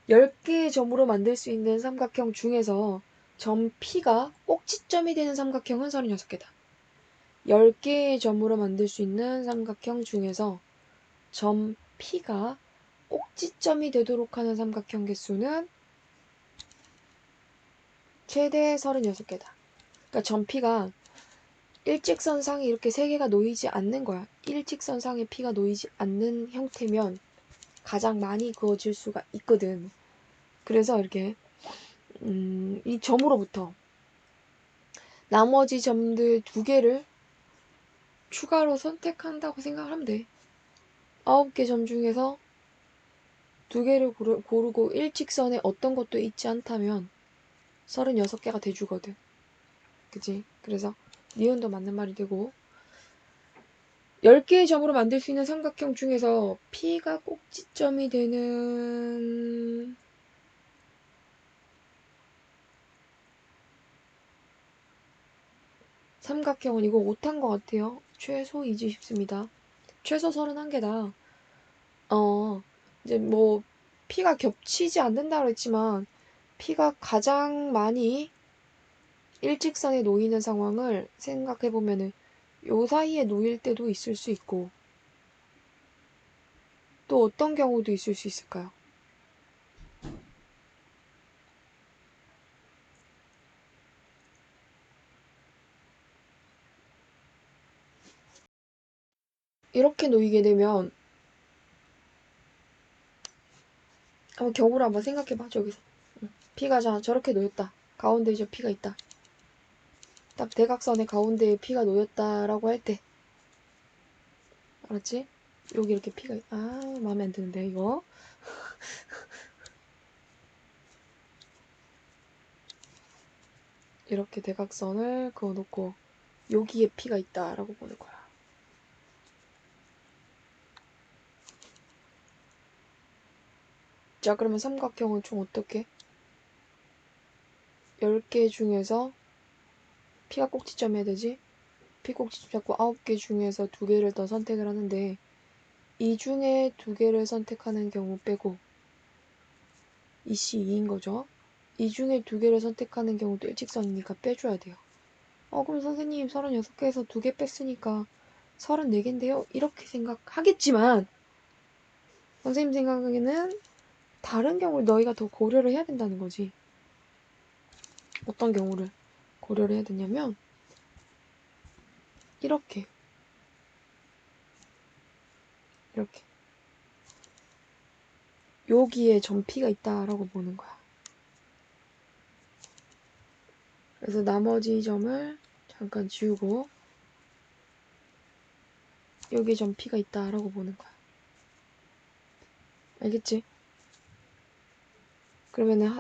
10개의 점으로 만들 수 있는 삼각형 중에서 점 P가 꼭지점이 되는 삼각형은 36개다. 10개의 점으로 만들 수 있는 삼각형 중에서 점 P가 꼭지점이 되도록 하는 삼각형 개수는 최대 36개다. 그러니까 점 P가 일직선상에 이렇게 3개가 놓이지 않는 거야. 일직선상에 P가 놓이지 않는 형태면 가장 많이 그어질 수가 있거든. 그래서 이렇게 이 점으로부터 나머지 점들 2개를 추가로 선택한다고 생각을 하면 돼. 9개 점 중에서 2개를 고르고 일직선에 어떤 것도 있지 않다면 36개가 돼주거든. 그치? 그래서 니은도 맞는 말이 되고 10개의 점으로 만들 수 있는 삼각형 중에서 P가 꼭지점이 되는 삼각형은 이거 못한 것 같아요. 최소이지 싶습니다. 최소 31개다. 이제 뭐 P가 겹치지 않는다 그랬지만 P가 가장 많이 일직선에 놓이는 상황을 생각해보면은 요 사이에 놓일 때도 있을 수 있고 또 어떤 경우도 있을 수 있을까요? 이렇게 놓이게 되면 한번 경우를 한번 생각해봐. 저기서 P가 저렇게 놓였다. 가운데 이제 P가 있다. 딱 대각선의 가운데에 P가 놓였다라고 할 때 알았지? 여기 이렇게 P가 마음에 안 드는데 이거 이렇게 대각선을 그어놓고 여기에 P가 있다라고 보는 거야. 자, 그러면 삼각형은 총 어떻게? 10개 중에서 P가 꼭지점이어야 되지? P 꼭지점 잡고 9개 중에서 2개를 더 선택을 하는데 이 중에 2개를 선택하는 경우 빼고 이씨 2인 거죠. 이 중에 2개를 선택하는 경우도 일직선이니까 빼줘야 돼요. 그럼 선생님 36개에서 2개 뺐으니까 34개인데요? 이렇게 생각하겠지만 선생님 생각에는 다른 경우를 너희가 더 고려를 해야 된다는 거지. 어떤 경우를 고려를 해야 되냐면 이렇게 여기에 점P가 있다라고 보는 거야. 그래서 나머지 점을 잠깐 지우고 여기에 점P가 있다라고 보는 거야. 알겠지? 그러면은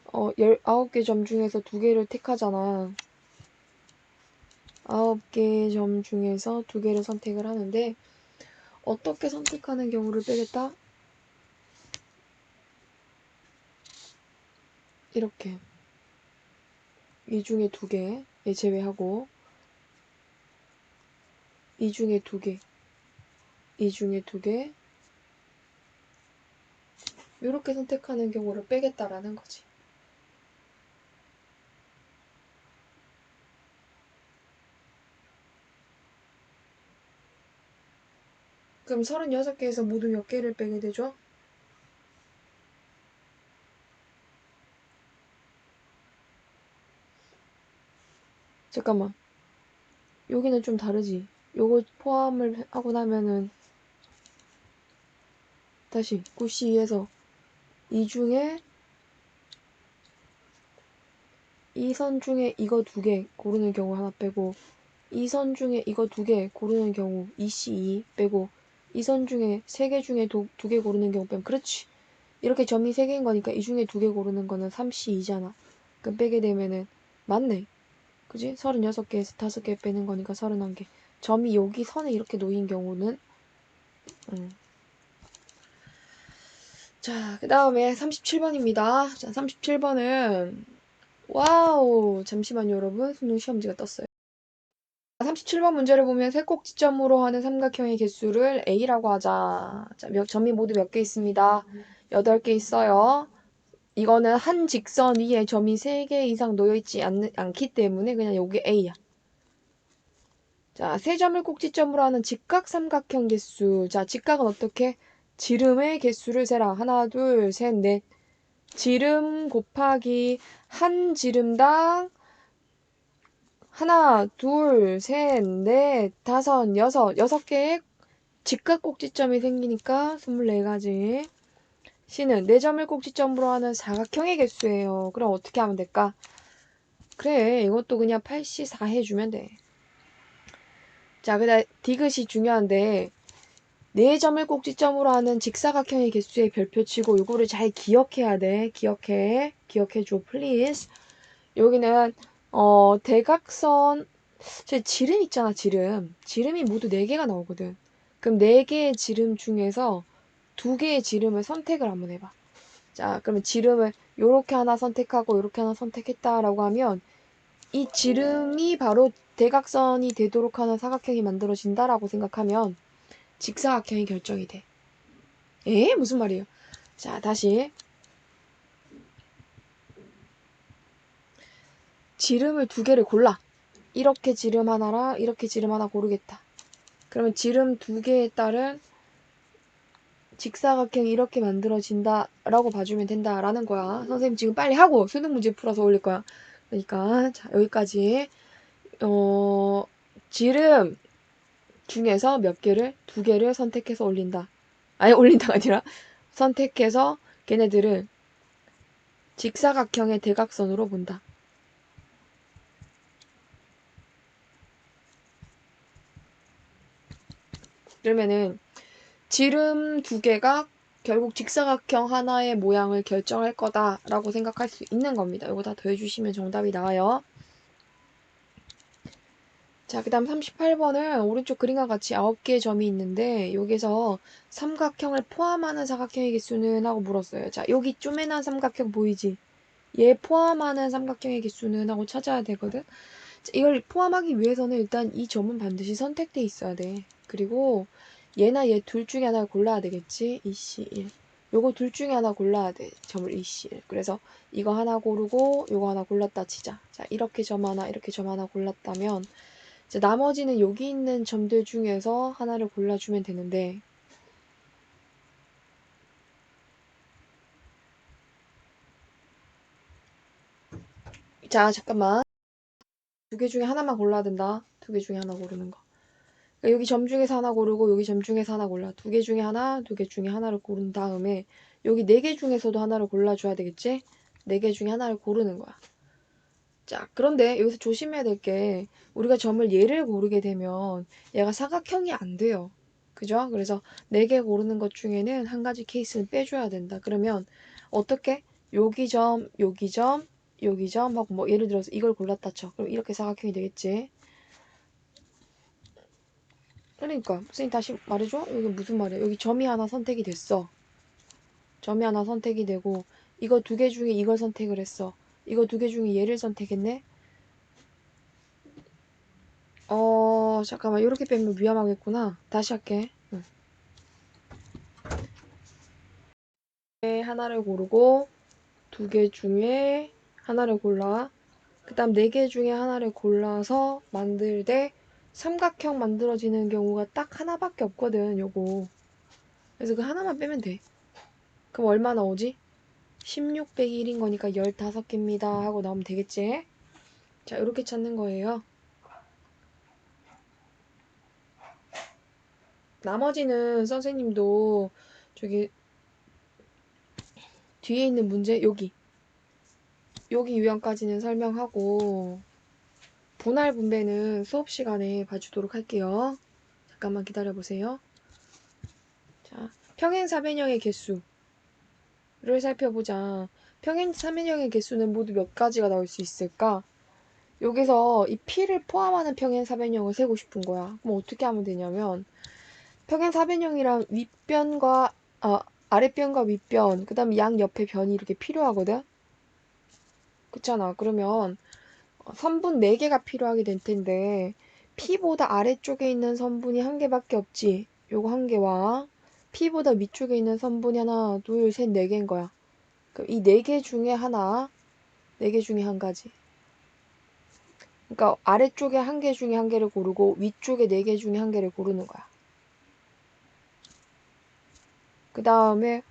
19개 점 중에서 2개를 택하잖아. 9개 점 중에서 2개를 선택을 하는데 어떻게 선택하는 경우를 빼겠다? 이렇게 이 중에 2개 제외하고 이 중에 2개 이 중에 2개 이렇게 선택하는 경우를 빼겠다라는 거지. 그럼 36개에서 모두 몇 개를 빼게 되죠? 잠깐만. 여기는 좀 다르지. 요거 포함을 하고 나면은 다시 9C2에서 이 중에 이 선 중에 이거 2개 고르는 경우 하나 빼고 이 선 중에 이거 2개 고르는 경우 2C2 빼고 이 선 중에 3개 중에 2개 고르는 경우 빼면 그렇지. 이렇게 점이 3개인 거니까 이 중에 2개 고르는 거는 3C2잖아. 그럼 빼게 되면은 맞네. 그지? 36개에서 5개 빼는 거니까 31개. 점이 여기 선에 이렇게 놓인 경우는 자, 그 다음에 37번입니다. 자, 37번은 와우, 잠시만요, 여러분. 수능 시험지가 떴어요. 37번 문제를 보면 세 꼭지점으로 하는 삼각형의 개수를 A라고 하자. 자, 점이 모두 몇 개 있습니다. 8개 있어요. 이거는 한 직선 위에 점이 3개 이상 놓여있지 않기 때문에 그냥 여기 A야. 자, 세 점을 꼭지점으로 하는 직각 삼각형 개수. 자, 직각은 어떻게? 지름의 개수를 세라. 하나, 둘, 셋, 넷. 지름 곱하기 한 지름당 하나, 둘, 셋, 넷, 다섯, 여섯 개의 직각 꼭지점이 생기니까 24가지. C는 4점을 꼭지점으로 하는 사각형의 개수예요. 그럼 어떻게 하면 될까? 그래, 이것도 그냥 8C4 해주면 돼. 자, 그다음 디귿이 중요한데 4점을 꼭지점으로 하는 직사각형의 개수의 별표치고 요거를 잘 기억해야 돼. 기억해줘, please. 여기는 대각선 지름 있잖아, 지름이 모두 4개가 나오거든. 그럼 4개의 지름 중에서 2개의 지름을 선택을 한번 해봐. 자, 그러면 지름을 요렇게 하나 선택하고 요렇게 하나 선택했다라고 하면 이 지름이 바로 대각선이 되도록 하는 사각형이 만들어진다라고 생각하면 직사각형이 결정이 돼. 무슨 말이에요? 자, 다시 지름을 2개를 골라. 이렇게 지름 하나랑 이렇게 지름 하나 고르겠다. 그러면 지름 2개에 따른 직사각형이 이렇게 만들어진다라고 봐주면 된다라는 거야. 선생님 지금 빨리 하고 수능 문제 풀어서 올릴 거야. 그러니까 자, 여기까지 지름 중에서 몇 개를 2개를 선택해서 올린다. 아니 올린다가 아니라 선택해서 걔네들을 직사각형의 대각선으로 본다. 그러면은 지름 2개가 결국 직사각형 하나의 모양을 결정할 거다라고 생각할 수 있는 겁니다. 이거 다 더해주시면 정답이 나와요. 자, 그 다음 38번은 오른쪽 그림과 같이 9개의 점이 있는데 여기서 삼각형을 포함하는 사각형의 개수는 하고 물었어요. 자, 여기 쪼매난 삼각형 보이지? 얘 포함하는 삼각형의 개수는 하고 찾아야 되거든. 자, 이걸 포함하기 위해서는 일단 이 점은 반드시 선택돼 있어야 돼. 그리고 얘나 얘 둘 중에 하나를 골라야 되겠지? 2C1. 요거 둘 중에 하나 골라야 돼. 점을 2C1. 그래서 이거 하나 고르고 요거 하나 골랐다 치자. 자, 이렇게 점 하나, 이렇게 점 하나 골랐다면 이제 나머지는 여기 있는 점들 중에서 하나를 골라주면 되는데 자, 잠깐만. 2개 중에 하나만 골라야 된다. 2개 중에 하나 고르는 거. 그러니까 여기 점 중에서 하나 고르고 여기 점 중에서 하나 골라. 2개 중에 하나, 2개 중에 하나를 고른 다음에 여기 4개 중에서도 하나를 골라줘야 되겠지? 4개 중에 하나를 고르는 거야. 자, 그런데 여기서 조심해야 될 게 우리가 점을 얘를 고르게 되면 얘가 사각형이 안 돼요. 그죠? 그래서 4개 고르는 것 중에는 한 가지 케이스는 빼줘야 된다. 그러면 어떻게? 여기 점, 여기 점, 여기 점 하고 뭐 예를 들어서 이걸 골랐다 쳐. 그럼 이렇게 사각형이 되겠지? 그러니까 선생님 다시 말해줘? 여기 무슨 말이야? 여기 점이 하나 선택이 됐어. 점이 하나 선택이 되고 이거 2개 중에 이걸 선택을 했어. 이거 2개 중에 얘를 선택했네? 잠깐만. 이렇게 빼면 위험하겠구나. 다시 할게. 응. 하나를 고르고 2개 중에 하나를 골라. 그 다음 4개 중에 하나를 골라서 만들 때 삼각형 만들어지는 경우가 딱 하나밖에 없거든, 요거. 그래서 그 하나만 빼면 돼. 그럼 얼마 나오지? 16 빼기 1인 거니까 15개입니다 하고 나오면 되겠지? 자, 이렇게 찾는 거예요. 나머지는 선생님도 저기 뒤에 있는 문제 여기 유형까지는 설명하고 분할 분배는 수업 시간에 봐주도록 할게요. 잠깐만 기다려보세요. 자, 평행사변형의 개수를 살펴보자. 평행사변형의 개수는 모두 몇 가지가 나올 수 있을까? 여기서 이 P를 포함하는 평행사변형을 세고 싶은 거야. 그럼 어떻게 하면 되냐면 평행사변형이랑 윗변과 아랫변과 윗변, 그 다음에 양 옆에 변이 이렇게 필요하거든? 그렇잖아. 그러면 선분 4개가 필요하게 될 텐데 P보다 아래쪽에 있는 선분이 1개밖에 없지. 요거 1개와 P보다 위쪽에 있는 선분이 하나, 둘, 셋, 4개인 거야. 그럼 이 4개 중에 하나, 4개 중에 한 가지. 그러니까 아래쪽에 1개 중에 1개를 고르고 위쪽에 4개 중에 1개를 고르는 거야. 그 다음에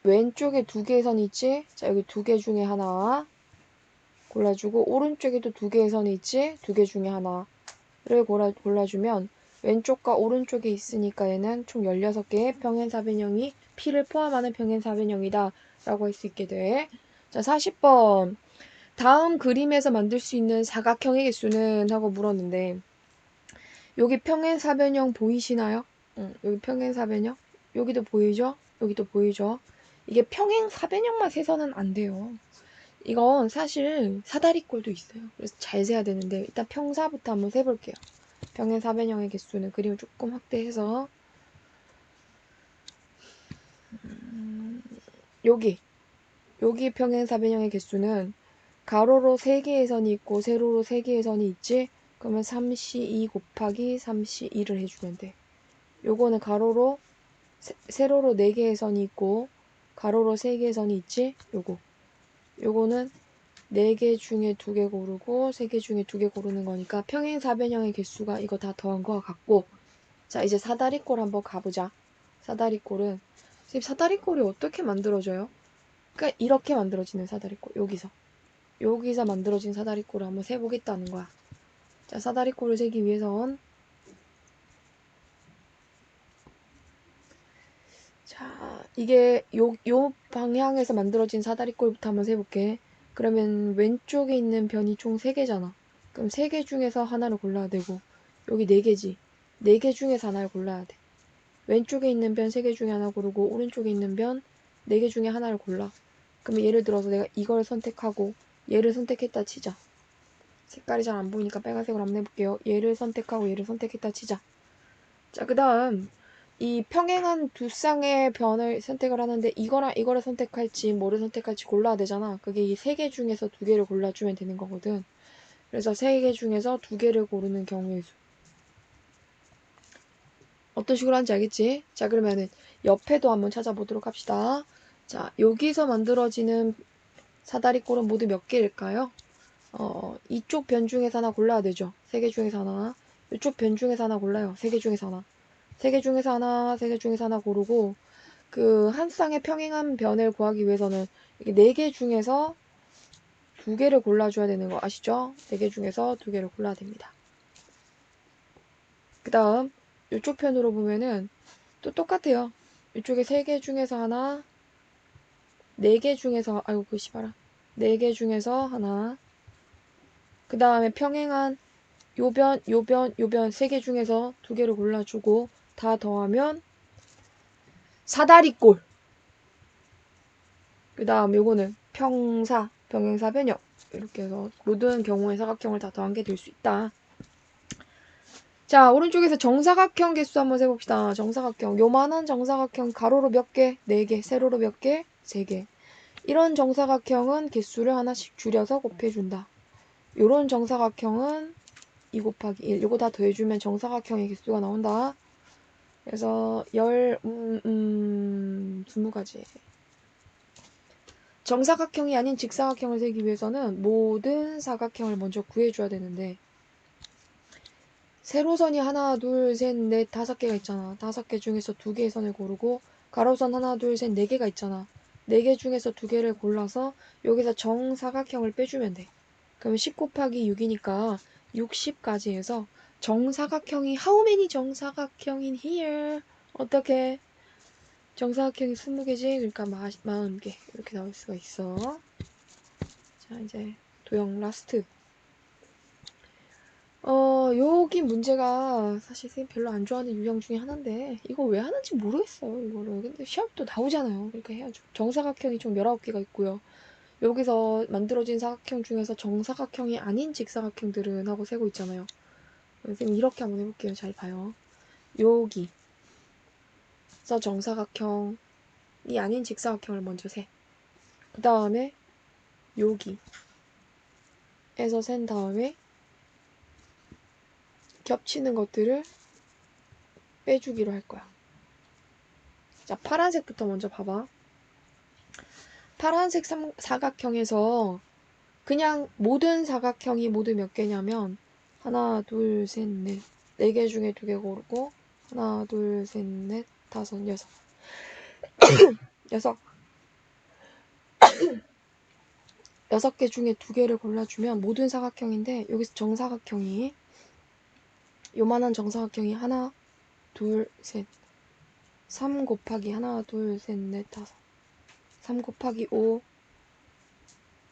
왼쪽에 2개의 선이 있지? 자, 여기 2개 중에 하나 골라주고 오른쪽에도 2개의 선이 있지? 2개 중에 하나를 골라주면 왼쪽과 오른쪽에 있으니까 얘는 총 16개의 평행사변형이 P를 포함하는 평행사변형이다 라고 할 수 있게 돼. 자, 40번. 다음 그림에서 만들 수 있는 사각형의 개수는? 하고 물었는데 여기 평행사변형 보이시나요? 여기 평행사변형. 여기도 보이죠? 여기도 보이죠? 이게 평행사변형만 세서는 안 돼요. 이건 사실 사다리꼴도 있어요. 그래서 잘 세야 되는데 일단 평사부터 한번 세볼게요. 평행사변형의 개수는 그림을 조금 확대해서 여기 평행사변형의 개수는 가로로 3개의 선이 있고 세로로 3개의 선이 있지? 그러면 3C2 곱하기 3C2를 해주면 돼. 요거는 가로로 세로로 4개의 선이 있고 가로로 3개의 선이 있지? 요거는 4개 중에 2개 고르고 3개 중에 2개 고르는 거니까 평행사변형의 개수가 이거 다 더한 거와 같고. 자, 이제 사다리꼴 한번 가보자. 사다리꼴은 선생님 사다리꼴이 어떻게 만들어져요? 그러니까 이렇게 만들어지는 사다리꼴. 여기서 만들어진 사다리꼴을 한번 세보겠다는 거야. 자, 사다리꼴을 세기 위해선 자, 이게 요 방향에서 만들어진 사다리꼴부터 한번 세볼게. 그러면 왼쪽에 있는 변이 총 3개잖아. 그럼 3개 중에서 하나를 골라야 되고 여기 4개지. 4개 중에서 하나를 골라야 돼. 왼쪽에 있는 변 3개 중에 하나 고르고 오른쪽에 있는 변 4개 중에 하나를 골라. 그러면 예를 들어서 내가 이걸 선택하고 얘를 선택했다 치자. 색깔이 잘 안 보이니까 빨간색으로 한번 해볼게요. 얘를 선택하고 얘를 선택했다 치자. 자, 그 다음 이 평행한 두 쌍의 변을 선택을 하는데 이거랑 이거를 선택할지 뭐를 선택할지 골라야 되잖아. 그게 이 3개 중에서 2개를 골라주면 되는 거거든. 그래서 3개 중에서 2개를 고르는 경우의 수. 어떤 식으로 하는지 알겠지? 자, 그러면은 옆에도 한번 찾아보도록 합시다. 자, 여기서 만들어지는 사다리꼴은 모두 몇 개일까요? 이쪽 변 중에서 하나 골라야 되죠. 3개 중에서 하나. 이쪽 변 중에서 하나 골라요. 3개 중에서 하나. 3개 중에서 하나, 3개 중에서 하나 고르고 그 한 쌍의 평행한 변을 구하기 위해서는 이게 4개 중에서 2개를 골라줘야 되는 거 아시죠? 4개 중에서 2개를 골라야 됩니다. 그 다음 이쪽 편으로 보면은 또 똑같아요. 이쪽에 3개 중에서 하나, 4개 중에서 아이고 그 씨발아 4개 중에서 하나. 그 다음에 평행한 요변 3개 중에서 2개를 골라주고 다 더하면 사다리꼴. 그 다음 요거는 평사, 병행사변형 이렇게 해서 모든 경우의 사각형을 다 더한 게 될 수 있다. 자, 오른쪽에서 정사각형 개수 한번 세봅시다. 정사각형. 요만한 정사각형 가로로 몇 개? 4개. 세로로 몇 개? 3개. 이런 정사각형은 개수를 하나씩 줄여서 곱해준다. 요런 정사각형은 2 곱하기 1. 요거 다 더해주면 정사각형의 개수가 나온다. 그래서 20가지. 정사각형이 아닌 직사각형을 세기 위해서는 모든 사각형을 먼저 구해줘야 되는데 세로선이 하나, 둘, 셋, 넷, 5개가 있잖아. 5개 중에서 2개의 선을 고르고 가로선 하나, 둘, 셋, 4개가 있잖아. 4개 중에서 2개를 골라서 여기서 정사각형을 빼주면 돼. 그러면 10 곱하기 6이니까 60까지 해서 정사각형이 how many 정사각형 in here? 어떻게? 정사각형이 20개지? 그러니까 40개 이렇게 나올 수가 있어. 자, 이제 도형 라스트. 여기 문제가 사실 선생님 별로 안 좋아하는 유형 중에 하나인데 이거 왜 하는지 모르겠어요. 이거를. 근데 시험도 나오잖아요. 그러니까 해야죠. 정사각형이 총 19개가 있고요. 여기서 만들어진 사각형 중에서 정사각형이 아닌 직사각형들은 하고 세고 있잖아요. 선생님 이렇게 한번 해볼게요. 잘 봐요. 여기서 정사각형이 아닌 직사각형을 먼저 세. 그 다음에 여기에서 센 다음에 겹치는 것들을 빼주기로 할 거야. 자, 파란색부터 먼저 봐봐. 파란색 사각형에서 그냥 모든 사각형이 모두 몇 개냐면 하나, 둘, 셋, 넷. 4개 중에 2개 고르고 하나, 둘, 셋, 넷, 5, 6. 6개 중에 2개를 골라주면 모든 사각형인데 여기서 정사각형이 요만한 정사각형이 하나, 둘, 셋. 3 곱하기 하나, 둘, 셋, 넷, 다섯. 3 곱하기 5,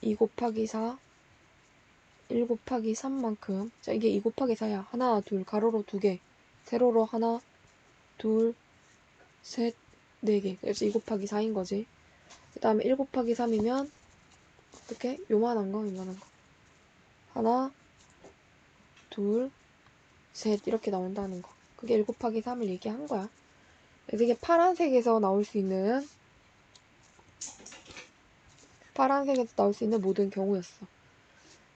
2 곱하기 4, 1 곱하기 3만큼. 자, 이게 2 곱하기 4야. 하나, 둘, 가로로 2개. 세로로 하나, 둘, 셋, 4개. 그래서 2 곱하기 4인 거지. 그 다음에 1 곱하기 3이면 어떻게? 요만한 거. 하나, 둘, 셋 이렇게 나온다는 거. 그게 1 곱하기 3을 얘기한 거야. 그래서 이게 파란색에서 나올 수 있는 모든 경우였어.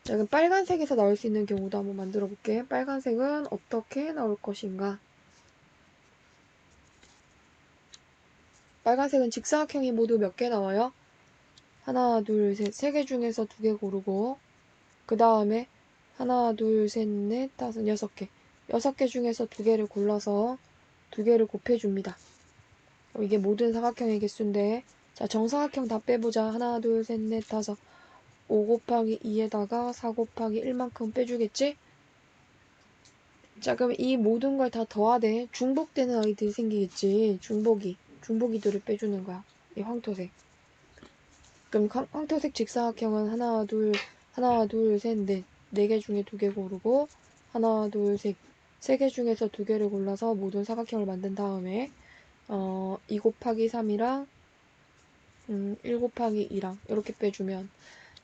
자, 그럼 빨간색에서 나올 수 있는 경우도 한번 만들어 볼게. 빨간색은 어떻게 나올 것인가? 빨간색은 직사각형이 모두 몇 개 나와요? 하나, 둘, 셋, 3개 중에서 2개 고르고, 그 다음에 하나, 둘, 셋, 넷, 다섯, 6개. 6개 중에서 2개를 골라서 2개를 곱해줍니다. 이게 모든 사각형의 개수인데, 자, 정사각형 다 빼보자. 하나, 둘, 셋, 넷, 다섯. 5 곱하기 2에다가 4 곱하기 1만큼 빼주겠지? 자, 그럼 이 모든 걸 다 더하되 중복되는 아이들이 생기겠지. 중복이들을 빼주는 거야. 이 황토색. 그럼 황토색 직사각형은 하나, 둘, 셋, 넷. 4개 중에 2개 고르고 하나, 둘, 셋. 3개 중에서 2개를 골라서 모든 사각형을 만든 다음에 2 곱하기 3이랑 1 곱하기 2랑 이렇게 빼주면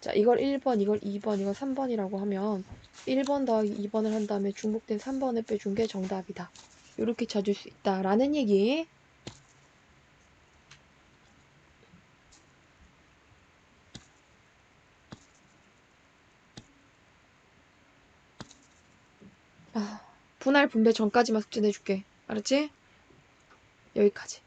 자, 이걸 1번, 이걸 2번, 이걸 3번이라고 하면 1번 더하기 2번을 한 다음에 중복된 3번을 빼준 게 정답이다. 이렇게 찾을 수 있다라는 얘기. 분할 분배 전까지만 숙제 내줄게. 알았지? 여기까지.